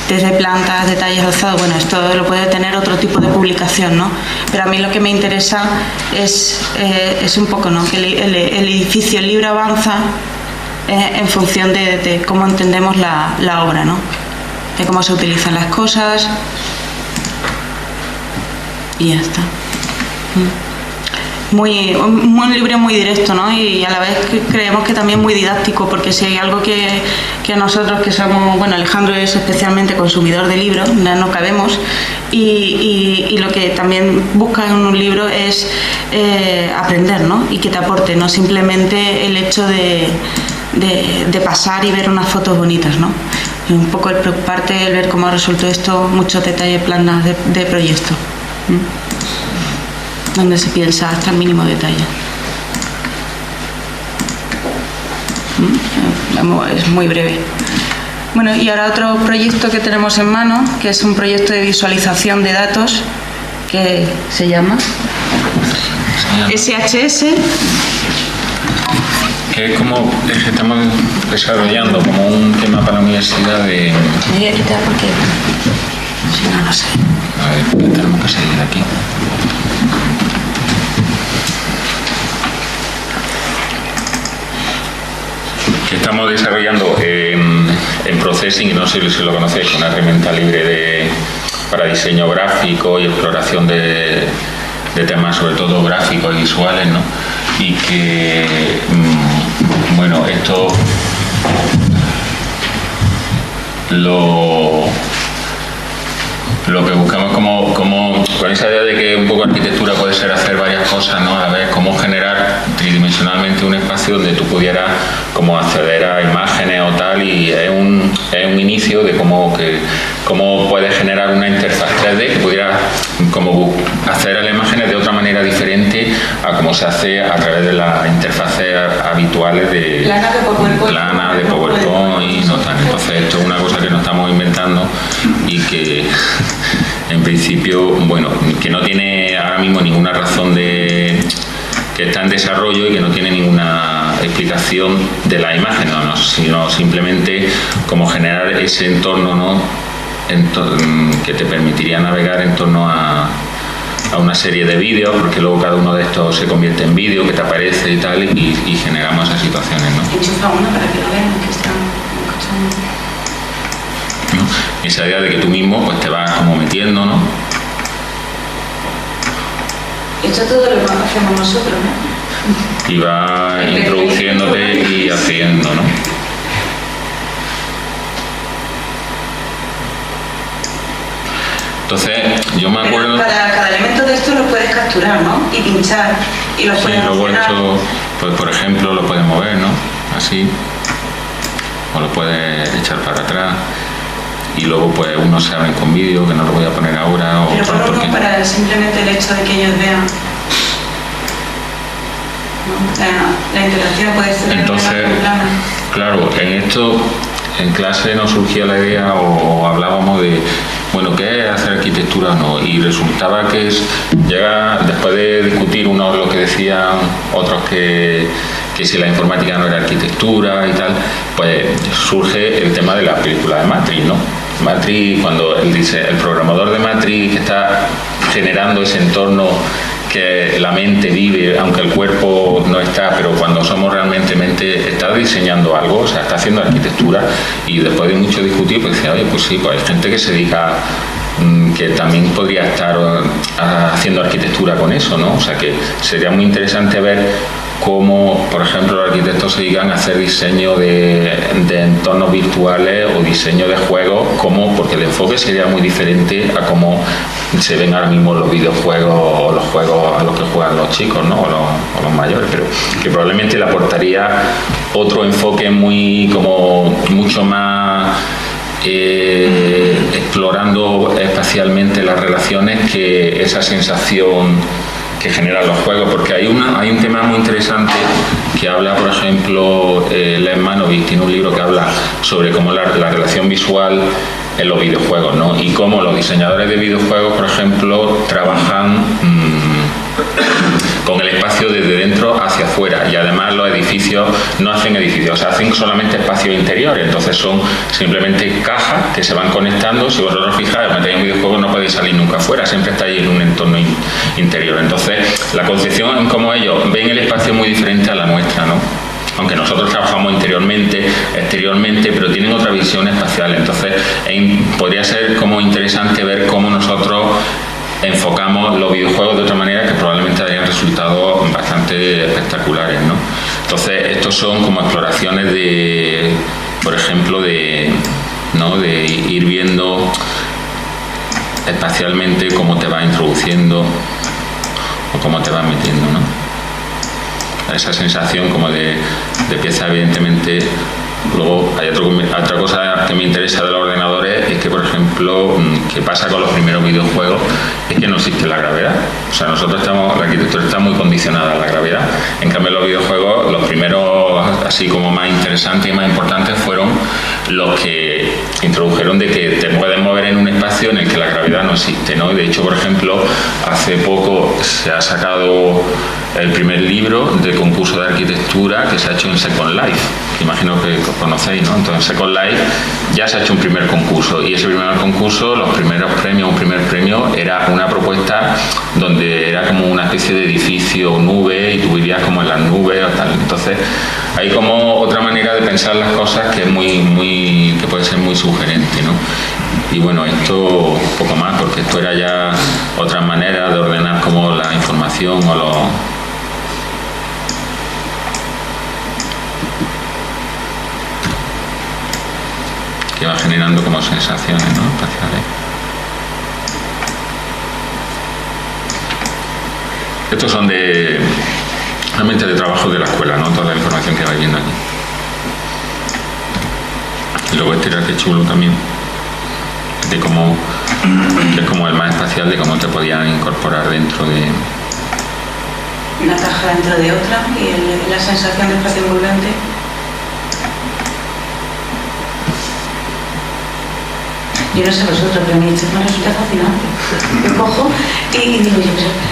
desde plantas, detalles alzados, bueno, esto lo puede tener otro tipo de publicación, ¿no? Pero a mí lo que me interesa es un poco, ¿no? Que el edificio, el libro avanza en función de cómo entendemos la obra, ¿no? De cómo se utilizan las cosas y ya está. Un libro muy directo, ¿no? Y a la vez creemos que también muy didáctico, porque si hay algo que nosotros que somos, bueno, Alejandro es especialmente consumidor de libros, no cabemos, y lo que también busca en un libro es aprender, ¿no? Y que te aporte, no simplemente el hecho de pasar y ver unas fotos bonitas, ¿no? Y un poco el preocuparte, el ver cómo resultó esto, muchos detalles planos de proyecto, donde se piensa hasta el mínimo detalle. Es muy breve. Bueno, y ahora otro proyecto que tenemos en mano, que es un proyecto de visualización de datos, que se llama SHS. Que es como que estamos desarrollando como un tema para la universidad de... Me voy a quitar porque si no, no sé. A ver, ¿qué tenemos que seguir aquí? Que estamos desarrollando en Processing, no sé si lo conocéis, una herramienta libre para diseño gráfico y exploración de temas sobre todo gráficos y visuales, ¿no? Y que, bueno, esto lo que buscamos como con esa idea de que un poco arquitectura puede ser hacer varias cosas, ¿no? A ver cómo generar tridimensionalmente un espacio donde tú pudieras como acceder a imágenes o tal, y es un inicio de cómo puedes generar una interfaz 3D que pudiera como acceder a las imágenes de otra manera diferente a como se hace a través de las interfaces habituales de plana de PowerPoint y no tal. Entonces esto es una cosa que nos estamos inventando y que en principio, bueno, que no tiene ahora mismo ninguna razón que está en desarrollo y que no tiene ninguna explicación de la imagen, ¿no? Sino simplemente como generar ese entorno, ¿no? Que te permitiría navegar en torno a una serie de vídeos, porque luego cada uno de estos se convierte en vídeo que te aparece y tal, y generamos esas situaciones, ¿no? Enchufa uno para que lo vean que están escuchando. ¿No? Esa idea de que tú mismo pues te vas como metiendo, ¿no? Esto todo lo que hacemos nosotros, ¿no? Y vas introduciéndote y haciendo, ¿no? Entonces, yo me acuerdo... Pero cada elemento de esto lo puedes capturar, ¿no? Y pinchar. Y lo puedes luego esto, pues por ejemplo, lo puedes mover, ¿no? Así. O lo puedes echar para atrás. Y luego pues unos se abren con vídeo, que no lo voy a poner ahora. Pero otros porque... para simplemente el hecho de que ellos vean. ¿No? La interacción puede ser... Entonces, claro, en esto en clase nos surgía la idea o hablábamos de, bueno, ¿qué es hacer arquitectura o no? Y resultaba que llega, después de discutir unos lo que decían, otros que si la informática no era arquitectura y tal, pues surge el tema de la película de Matrix, ¿no? Matrix, cuando él dice, el programador de Matrix que está generando ese entorno que la mente vive, aunque el cuerpo no está, pero cuando somos realmente mente, está diseñando algo, o sea, está haciendo arquitectura, y después de mucho discutir, pues decía, oye, pues sí, pues hay gente que se dedica, que también podría estar haciendo arquitectura con eso, ¿no? O sea, que sería muy interesante ver cómo, por ejemplo, los arquitectos se dedican a hacer diseño de entornos virtuales o diseño de juegos, porque el enfoque sería muy diferente a cómo se ven ahora mismo los videojuegos o los juegos a los que juegan los chicos, ¿no? o los mayores, pero que probablemente le aportaría otro enfoque mucho más explorando espacialmente las relaciones, que esa sensación que generan los juegos, porque hay un tema muy interesante que habla, por ejemplo, Les Manovic tiene un libro que habla sobre cómo la relación visual en los videojuegos, ¿no? Y cómo los diseñadores de videojuegos, por ejemplo, trabajan con el espacio desde dentro hacia afuera, y además los edificios no hacen edificios, o sea, hacen solamente espacios interiores, entonces son simplemente cajas que se van conectando. Si vosotros fijáis, metéis un videojuego, no podéis salir nunca afuera, siempre estáis en un entorno interior. Entonces, la concepción en cómo ellos ven el espacio es muy diferente a la nuestra, ¿no? Aunque nosotros trabajamos exteriormente, pero tienen otra visión espacial. Entonces, podría ser como interesante ver cómo nosotros enfocamos los videojuegos de otra manera, que probablemente darían resultados bastante espectaculares, ¿no? Entonces, estos son como exploraciones de, por ejemplo, de ir viendo espacialmente cómo te va introduciendo o cómo te va metiendo, ¿no? Esa sensación como de pieza, evidentemente. Luego hay otra cosa que me interesa de los ordenadores, es que, por ejemplo, que pasa con los primeros videojuegos, es que no existe la gravedad. O sea, la arquitectura está muy condicionada a la gravedad. En cambio, los videojuegos, los primeros así como más interesantes y más importantes fueron los que introdujeron de que te puedes mover en un espacio en el que la gravedad no existe, ¿no? De hecho, por ejemplo, hace poco se ha sacado el primer libro de concurso de arquitectura que se ha hecho en Second Life, que imagino que conocéis, ¿no? Entonces, en Second Life ya se ha hecho un primer concurso, y ese primer concurso, un primer premio era una propuesta donde era como una especie de edificio nube, y tú vivías como en las nubes o tal. Entonces, hay como otra manera de pensar las cosas que es que puede ser muy sugerente, ¿no? Y bueno, esto poco más, porque esto era ya otra manera de ordenar como la información o los... que va generando como sensaciones, ¿no? Espaciales. Estos son realmente de trabajo de la escuela, ¿no? Toda la información que vais viendo aquí. Y luego este era que chulo también, que es como el más espacial, de cómo te podían incorporar dentro de una caja dentro de otra, y la sensación de espacio envolvente. Yo no sé vosotros, pero a mí esto me resulta fascinante. Yo cojo y digo,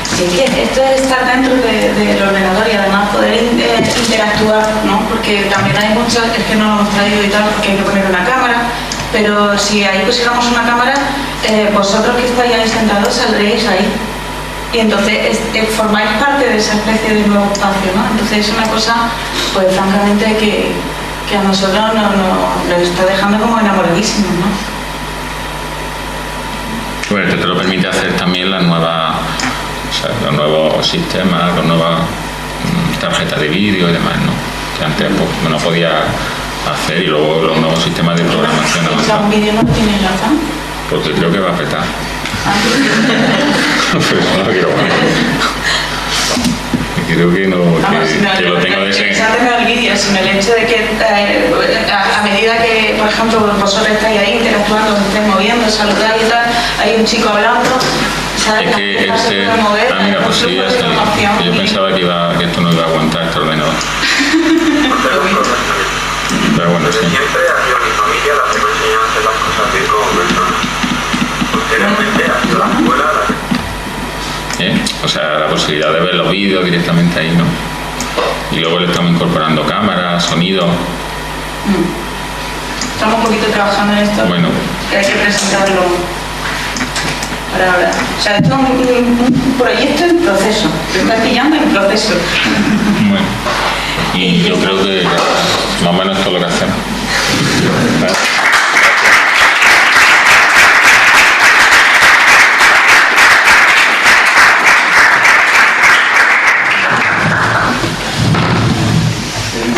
si es que esto es estar dentro del ordenador y además poder interactuar, ¿no? Porque también hay muchas, es que no lo hemos traído y tal, porque hay que poner una cámara, pero si ahí pusiéramos una cámara, vosotros que estáis ahí sentados saldréis ahí. Y entonces formáis parte de esa especie de nuevo espacio, ¿no? Entonces es una cosa, pues francamente, que a nosotros nos está dejando como enamoradísimos, ¿no? Bueno, esto te lo permite hacer también los nuevos sistemas, las nuevas tarjetas de vídeo y demás, ¿no? Que antes pues, no podía hacer, y luego los nuevos sistemas de programación. ¿Un vídeo no tiene razón? Porque creo que va a petar. Pero no lo quiero poner. Creo que no, que lo tengo de ese. No el vídeo, sino el hecho de que a medida que, por ejemplo, vosotros estáis ahí interactuando, os estáis moviendo, saludáis y tal, hay un chico hablando, ¿sabes? Es que mira, pues sí, ya está. Yo pensaba que esto no iba a aguantar este ordenador. Pero Pero bueno, sí. Siempre ha sido mi familia la que me enseñó a hacer las cosas bien como persona. Posteriormente ha sido la escuela la que... O sea, la posibilidad de ver los vídeos directamente ahí, ¿no? Y luego le estamos incorporando cámaras, sonido. Estamos un poquito trabajando en esto. Bueno. Que hay que presentarlo para ahora. O sea, esto es un proyecto en proceso. Te estás pillando en proceso. Bueno. Y yo creo que más o menos esto es lo que hacemos. ¿Vale?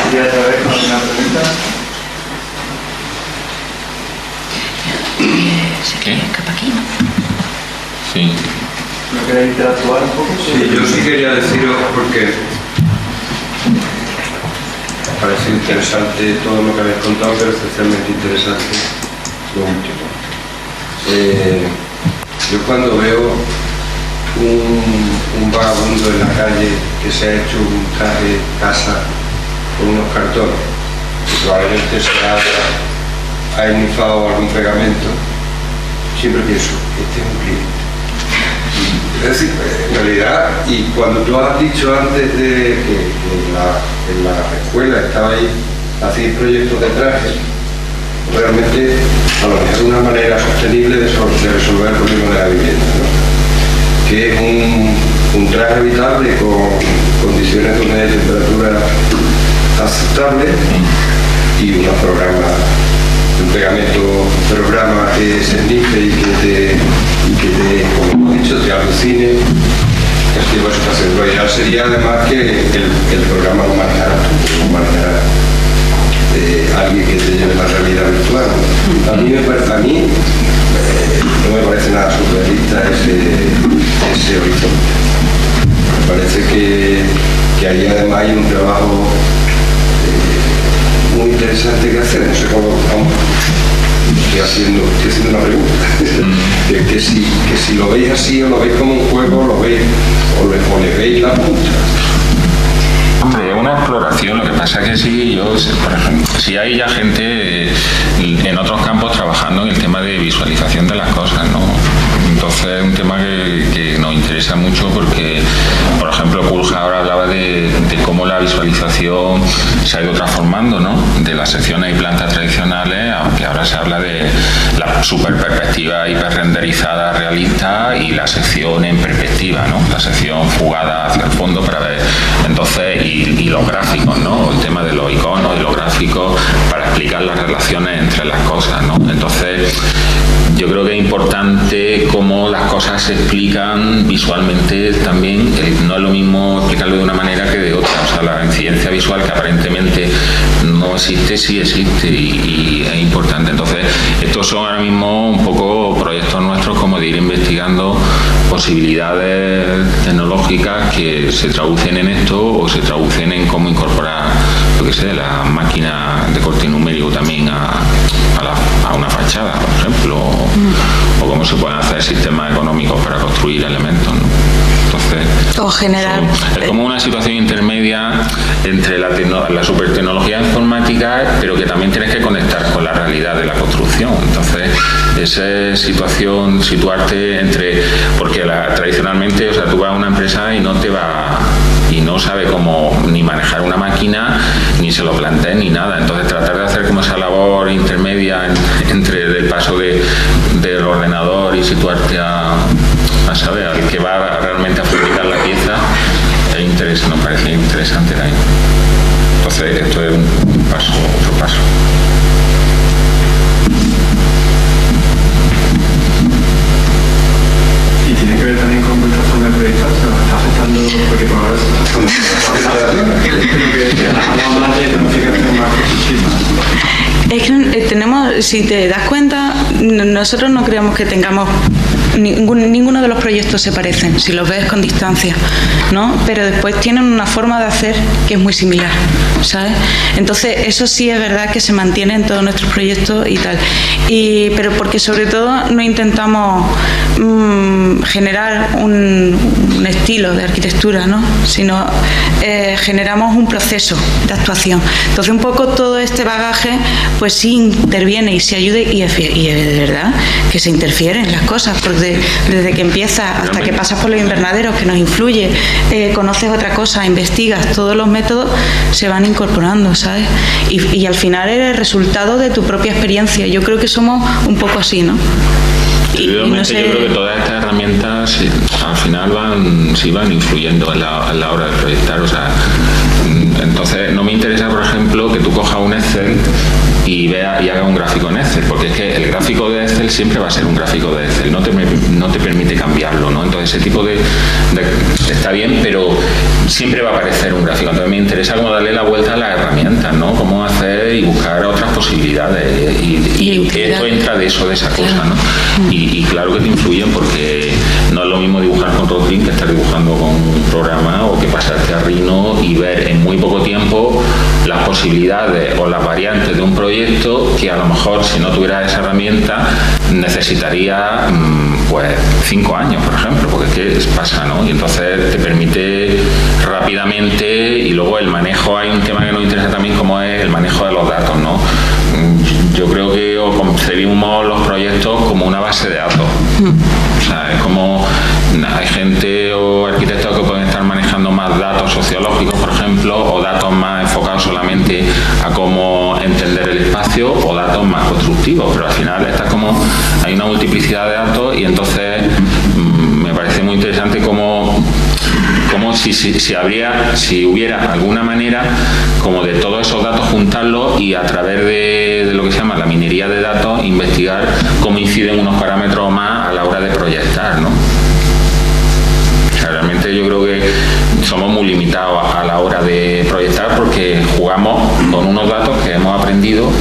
¿Querías saber con alguna pregunta? ¿Qué? Sí. ¿No queréis interactuar un poco? Sí, yo sí quería deciros porque me parece interesante todo lo que habéis contado, pero especialmente interesante lo último. Yo cuando veo un vagabundo en la calle que se ha hecho un traje casa con unos cartones, que probablemente se ha enifado algún pegamento, siempre pienso, este es un cliente. Es decir, en realidad, y cuando tú has dicho antes de que en la escuela estabais haciendo proyectos de trajes, realmente a lo mejor una manera sostenible de resolver el problema de la vivienda, ¿no? Que es un traje habitable con condiciones de humedad y temperatura aceptables y un programa que se inicie y que te, como he dicho, te alucine el tipo de situación. Lo ideal sería además que el programa lo manejara alguien que te lleve la realidad virtual. A mí no me parece nada surrealista ese horizonte. Me parece que ahí además hay un trabajo muy interesante que hacer. No sé cómo estoy haciendo una pregunta. que si lo veis así o lo veis como un juego, o le veis la punta. Hombre, es una exploración. Lo que pasa es que sí, por ejemplo, sí hay ya gente en otros campos trabajando en el tema de visualización de las cosas, ¿no? Entonces es un tema que nos interesa mucho porque, por ejemplo, Pulja ahora hablaba de cómo la visualización se ha ido transformando, ¿no? De las secciones y plantas tradicionales, aunque ahora se habla de la superperspectiva hiperrenderizada realista y la sección en perspectiva, ¿no? La sección fugada hacia el fondo para ver. Entonces, y los gráficos, ¿no? El tema de los iconos y los gráficos para explicar las relaciones entre las cosas, ¿no? Entonces, yo creo que es importante cómo las cosas se explican visualmente también. No es lo mismo explicarlo de una manera que de otra. O sea, la incidencia visual que aparentemente no existe, sí existe y es importante. Entonces, estos son ahora mismo un poco proyectos nuestros como de ir investigando posibilidades tecnológicas que se traducen en esto o se traducen en cómo incorporar, lo que sé, la máquina de corte numérico también a una fachada, por ejemplo, o cómo se pueden hacer sistemas económicos para construir elementos, ¿no? Entonces, o general. es como una situación intermedia entre la supertecnología informática, pero que también tienes que conectar con la realidad de la construcción. Entonces, esa situación, situarte entre, porque tradicionalmente, o sea, tú vas a una empresa y no sabe cómo ni manejar una máquina, ni se lo plantea ni nada. Entonces, tratar de hacer como esa labor intermedia entre el paso del ordenador y situarte a saber, al que va realmente a fabricar la pieza, nos parece interesante ahí. Entonces, esto es un paso, otro paso. Y tiene que ver también con vuestra forma de proyectar, se nos está afectando, porque por ahora se está hablamos más de planificación más positiva. Es que tenemos, si te das cuenta, nosotros no creemos que tengamos ninguno de los proyectos se parecen si los ves con distancia, ¿no? Pero después tienen una forma de hacer que es muy similar, ¿sabes? Entonces eso sí es verdad que se mantiene en todos nuestros proyectos y tal, pero porque sobre todo no intentamos generar un estilo de arquitectura, ¿no? Sino generamos un proceso de actuación. Entonces un poco todo este bagaje pues sí interviene y se ayuda y es de verdad que se interfieren las cosas, porque desde que empiezas hasta que pasas por los invernaderos, que nos influye, conoces otra cosa, investigas, todos los métodos se van incorporando, ¿sabes? Y al final eres el resultado de tu propia experiencia. Yo creo que somos un poco así, ¿no? No sé... Yo creo que todas estas herramientas al final van influyendo en la hora de proyectar. O sea, entonces no me interesa, por ejemplo, que tú cojas un Excel y haga un gráfico en Excel, porque es que el gráfico de Excel siempre va a ser un gráfico de Excel, no te permite cambiarlo, ¿no? Entonces ese tipo de está bien, pero siempre va a aparecer un gráfico. Entonces me interesa como darle la vuelta a las herramientas, ¿no? Cómo hacer y buscar otras posibilidades y que esto entra de esa cosa, ¿no? Y claro que te influyen, porque no es lo mismo dibujar con Rockling que estar dibujando con un programa, o que pasarte a Rhino y ver en muy poco tiempo las posibilidades o las variantes de un proyecto que a lo mejor, si no tuviera esa herramienta, necesitaría pues 5 años, por ejemplo, porque es que pasa, ¿no? Y entonces te permite rápidamente, y luego el manejo, hay un tema que nos interesa también, como es el manejo de los datos, ¿no? Yo creo que concebimos los proyectos como una base de datos. O sea, es como hay gente o arquitectos que pueden estar manejando más datos sociológicos, por ejemplo, o datos más enfocados solamente a cómo entender el espacio, o datos más constructivos, pero al final hay una multiplicidad de datos, y entonces me parece muy interesante como si hubiera alguna manera como de todos esos datos juntarlos y a través de lo que se llama la minería de datos investigar cómo inciden unos parámetros más a la hora de proyectar, ¿no? O sea, realmente yo creo que somos muy limitados a la hora de proyectar, porque jugamos con unos datos que hemos aprendido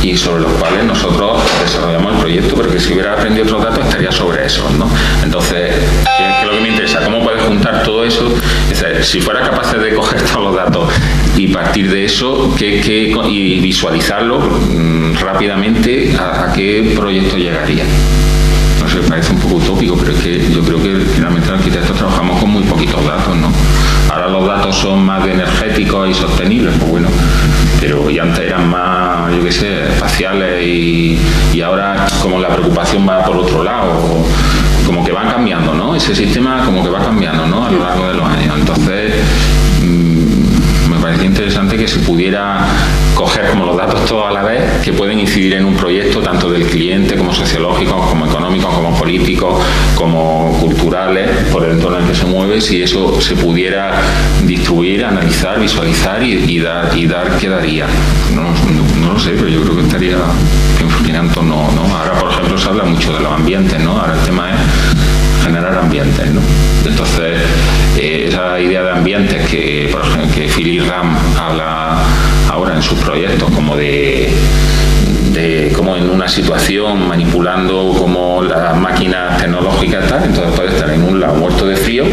y sobre los cuales nosotros desarrollamos el proyecto, pero que si hubiera aprendido otros datos estaría sobre esos, ¿no? Entonces, ¿qué es lo que me interesa? ¿Cómo puedes juntar todo eso? Es decir, si fuera capaces de coger todos los datos y partir de eso y visualizarlo rápidamente, ¿a qué proyecto llegaría? No sé, parece un poco utópico, pero es que yo creo que finalmente los arquitectos trabajamos con muy poquitos datos, ¿no? Ahora los datos son más de energéticos y sostenibles, pues bueno, pero y antes eran más, yo qué sé, espaciales, y ahora como la preocupación va por otro lado, como que van cambiando, ¿no? Ese sistema como que va cambiando, ¿no? A lo largo de los años. Entonces me parece interesante que se pudiera coger como los datos todos a la vez, que pueden incidir en un proyecto tanto del cliente como sociológicos, como económicos, como políticos, como culturales, por el entorno en el que se mueve. Si eso se pudiera distribuir, analizar, visualizar y dar qué daría. No lo sé, pero yo creo que estaría en torno, ¿no? Ahora, por ejemplo, se habla mucho de los ambientes, ¿no? Ahora el tema es generar ambientes, ¿no? Entonces, esa idea de ambientes que, por ejemplo, que Philip Ram habla ahora en sus proyectos, como de como en una situación manipulando como las máquinas tecnológicas tal, entonces puedes estar en un lado muerto de frío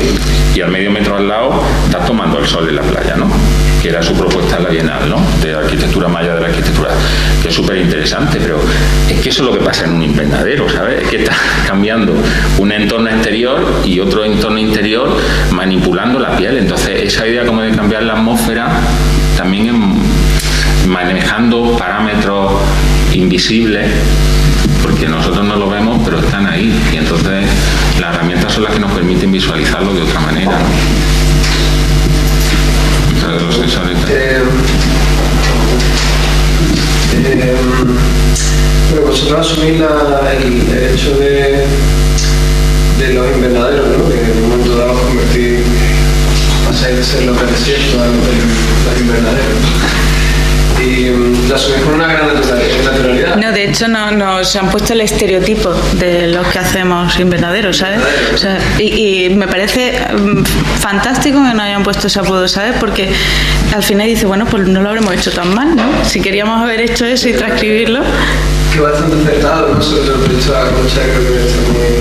y al medio metro al lado estás tomando el sol en la playa, ¿no? Que era su propuesta en la Bienal, ¿no? De arquitectura maya, de la arquitectura, que es súper interesante, pero es que eso es lo que pasa en un invernadero, ¿sabes? Es que estás cambiando un entorno exterior y otro entorno interior manipulando la piel. Entonces esa idea como de cambiar la atmósfera también es manejando parámetros invisibles, porque nosotros no lo vemos, pero están ahí, y entonces las herramientas son las que nos permiten visualizarlo de otra manera, ¿no? Entonces, los sensores bueno, vosotros asumís el hecho de los invernaderos, ¿no? Que en un momento dado pasáis de ser los desiertos a los invernaderos. Y lo asumís con una gran naturalidad. No, de hecho nos han puesto el estereotipo de los que hacemos invernaderos, ¿sabes? O sea, y me parece fantástico que nos hayan puesto ese apodo, ¿sabes? Porque al final dice, bueno, pues no lo habremos hecho tan mal, ¿no? Si queríamos haber hecho eso y transcribirlo, que bastante acertado, ¿no? Sobre todo el derecho a la lucha, creo que está muy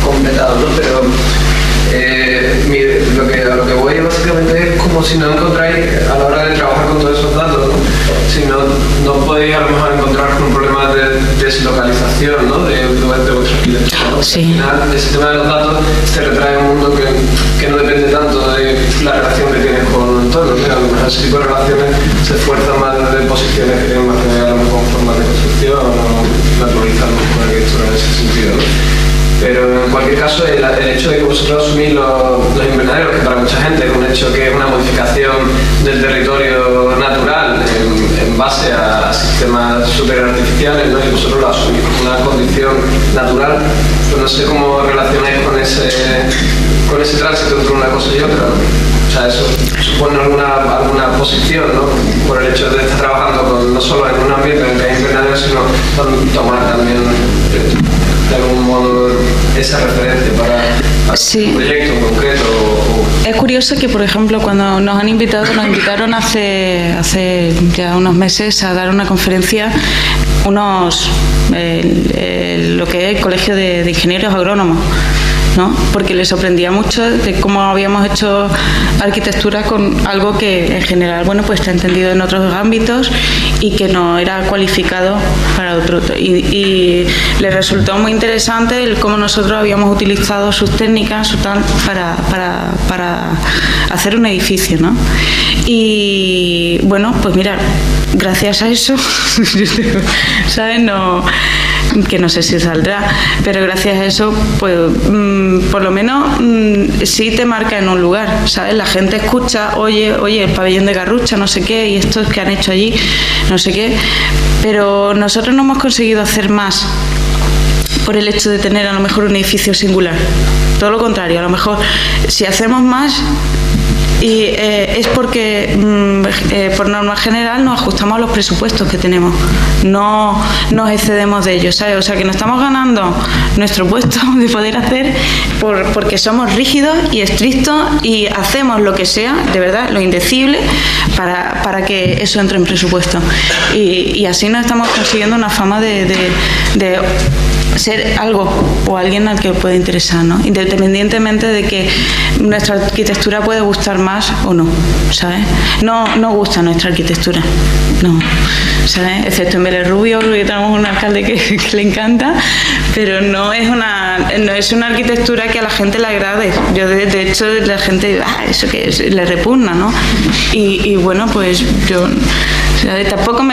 completado, ¿no? Pero a lo que voy básicamente es como si no encontráis, a la hora de trabajar con todos esos datos, ¿no? Si no podéis a lo mejor encontrar con un problema de deslocalización, ¿no? de vuestra arquitectura, ¿no? Sí. Al final, el sistema de los datos te retrae un mundo que no depende tanto de la relación que tienes con un entorno, ¿no? A lo mejor ese tipo de relaciones se esfuerzan más desde posiciones que tienen más que ver a lo mejor con formas de construcción o naturalizar un poco la arquitectura en ese sentido, ¿no? Pero en cualquier caso, el hecho de que vosotros asumís los invernaderos, que para mucha gente es un hecho que es una modificación del territorio natural en base a sistemas súper artificiales, ¿no? Y vosotros lo asumís como una condición natural, pues no sé cómo relacionáis con ese tránsito entre una cosa y otra, ¿no? O sea, eso supone alguna posición, ¿no? Por el hecho de estar trabajando no solo en un ambiente en el que hay invernaderos, sino tomar también de algún modo esa referencia para Sí. un proyecto en concreto. Es curioso que, por ejemplo, cuando nos invitaron hace ya unos meses a dar una conferencia lo que es el Colegio de Ingenieros Agrónomos, ¿no? Porque les sorprendía mucho de cómo habíamos hecho arquitectura con algo que en general, bueno, pues está entendido en otros ámbitos y que no era cualificado para otro. Y les resultó muy interesante el cómo nosotros habíamos utilizado sus técnicas para hacer un edificio, ¿no? Y bueno, pues mira, gracias a eso, ¿sabes? Que no sé si saldrá, pero gracias a eso, pues por lo menos sí te marca en un lugar, ¿sabes? La gente escucha, oye, el pabellón de Garrucha, no sé qué, y estos que han hecho allí, no sé qué, pero nosotros no hemos conseguido hacer más por el hecho de tener a lo mejor un edificio singular. Todo lo contrario, a lo mejor si hacemos más es porque por norma general nos ajustamos a los presupuestos que tenemos, no nos excedemos de ellos, ¿sabes? O sea que nos estamos ganando nuestro puesto de poder hacer porque somos rígidos y estrictos y hacemos lo que sea, de verdad, lo indecible para que eso entre en presupuesto, y así nos estamos consiguiendo una fama de ser algo o alguien al que puede interesar, ¿no? Independientemente de que nuestra arquitectura puede gustar más o no, ¿sabes? No gusta nuestra arquitectura, no, ¿sabes? Excepto en Vélez Rubio, porque tenemos un alcalde que le encanta, pero no es una arquitectura que a la gente le agrade. Yo de hecho la gente, eso que es, le repugna, ¿no? Y bueno, pues yo tampoco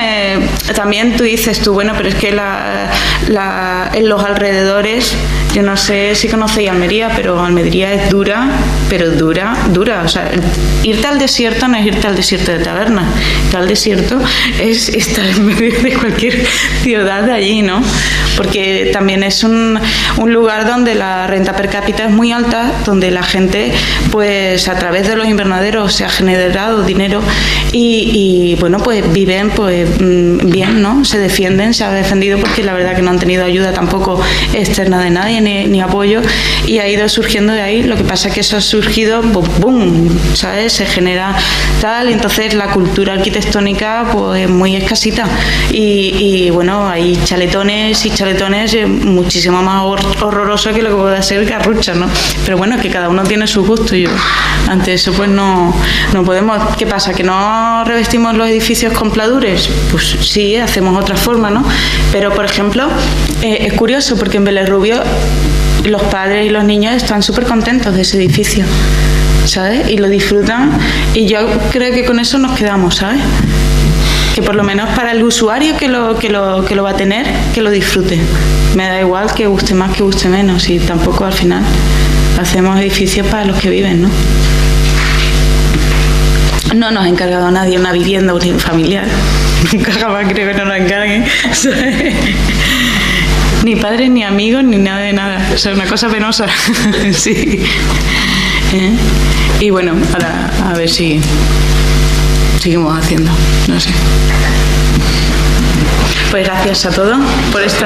también tú dices bueno, pero es que en los alrededores, yo no sé si conocéis Almería, pero Almería es dura, pero dura, o sea, irte al desierto no es irte al desierto de Taberna, irte al desierto es estar en medio de cualquier ciudad de allí, ¿no? Porque también es un lugar donde la renta per cápita es muy alta, donde la gente, pues a través de los invernaderos se ha generado dinero y bueno, pues viven pues bien, ¿no? Se defienden, se ha defendido porque la verdad que no han tenido ayuda tampoco externa de nadie ni apoyo, y ha ido surgiendo de ahí. Lo que pasa es que eso ha surgido, boom, ¿sabes? Se genera tal, y entonces la cultura arquitectónica pues es muy escasita y bueno, hay chaletones muchísimo más horrorosos que lo que puede ser Garrucha, ¿no? Pero bueno, que cada uno tiene su gusto. Yo ante eso pues no podemos. ¿Qué pasa? ¿Que no revestimos los edificios con pladures? Pues sí, hacemos otra forma, ¿no? Pero por ejemplo, es curioso porque en Vélez Rubio los padres y los niños están súper contentos de ese edificio, ¿sabes? Y lo disfrutan, y yo creo que con eso nos quedamos, ¿sabes? Que por lo menos para el usuario que lo va a tener, que lo disfrute. Me da igual que guste más, que guste menos, y tampoco al final hacemos edificios para los que viven, ¿no? No nos ha encargado a nadie una vivienda unifamiliar. Nunca jamás creo que no nos encarguen, ¿sabes? Ni padres, ni amigos, ni nada de nada. O sea, una cosa penosa. Sí. Y bueno, ahora a ver si seguimos haciendo. No sé. Pues gracias a todos por esto.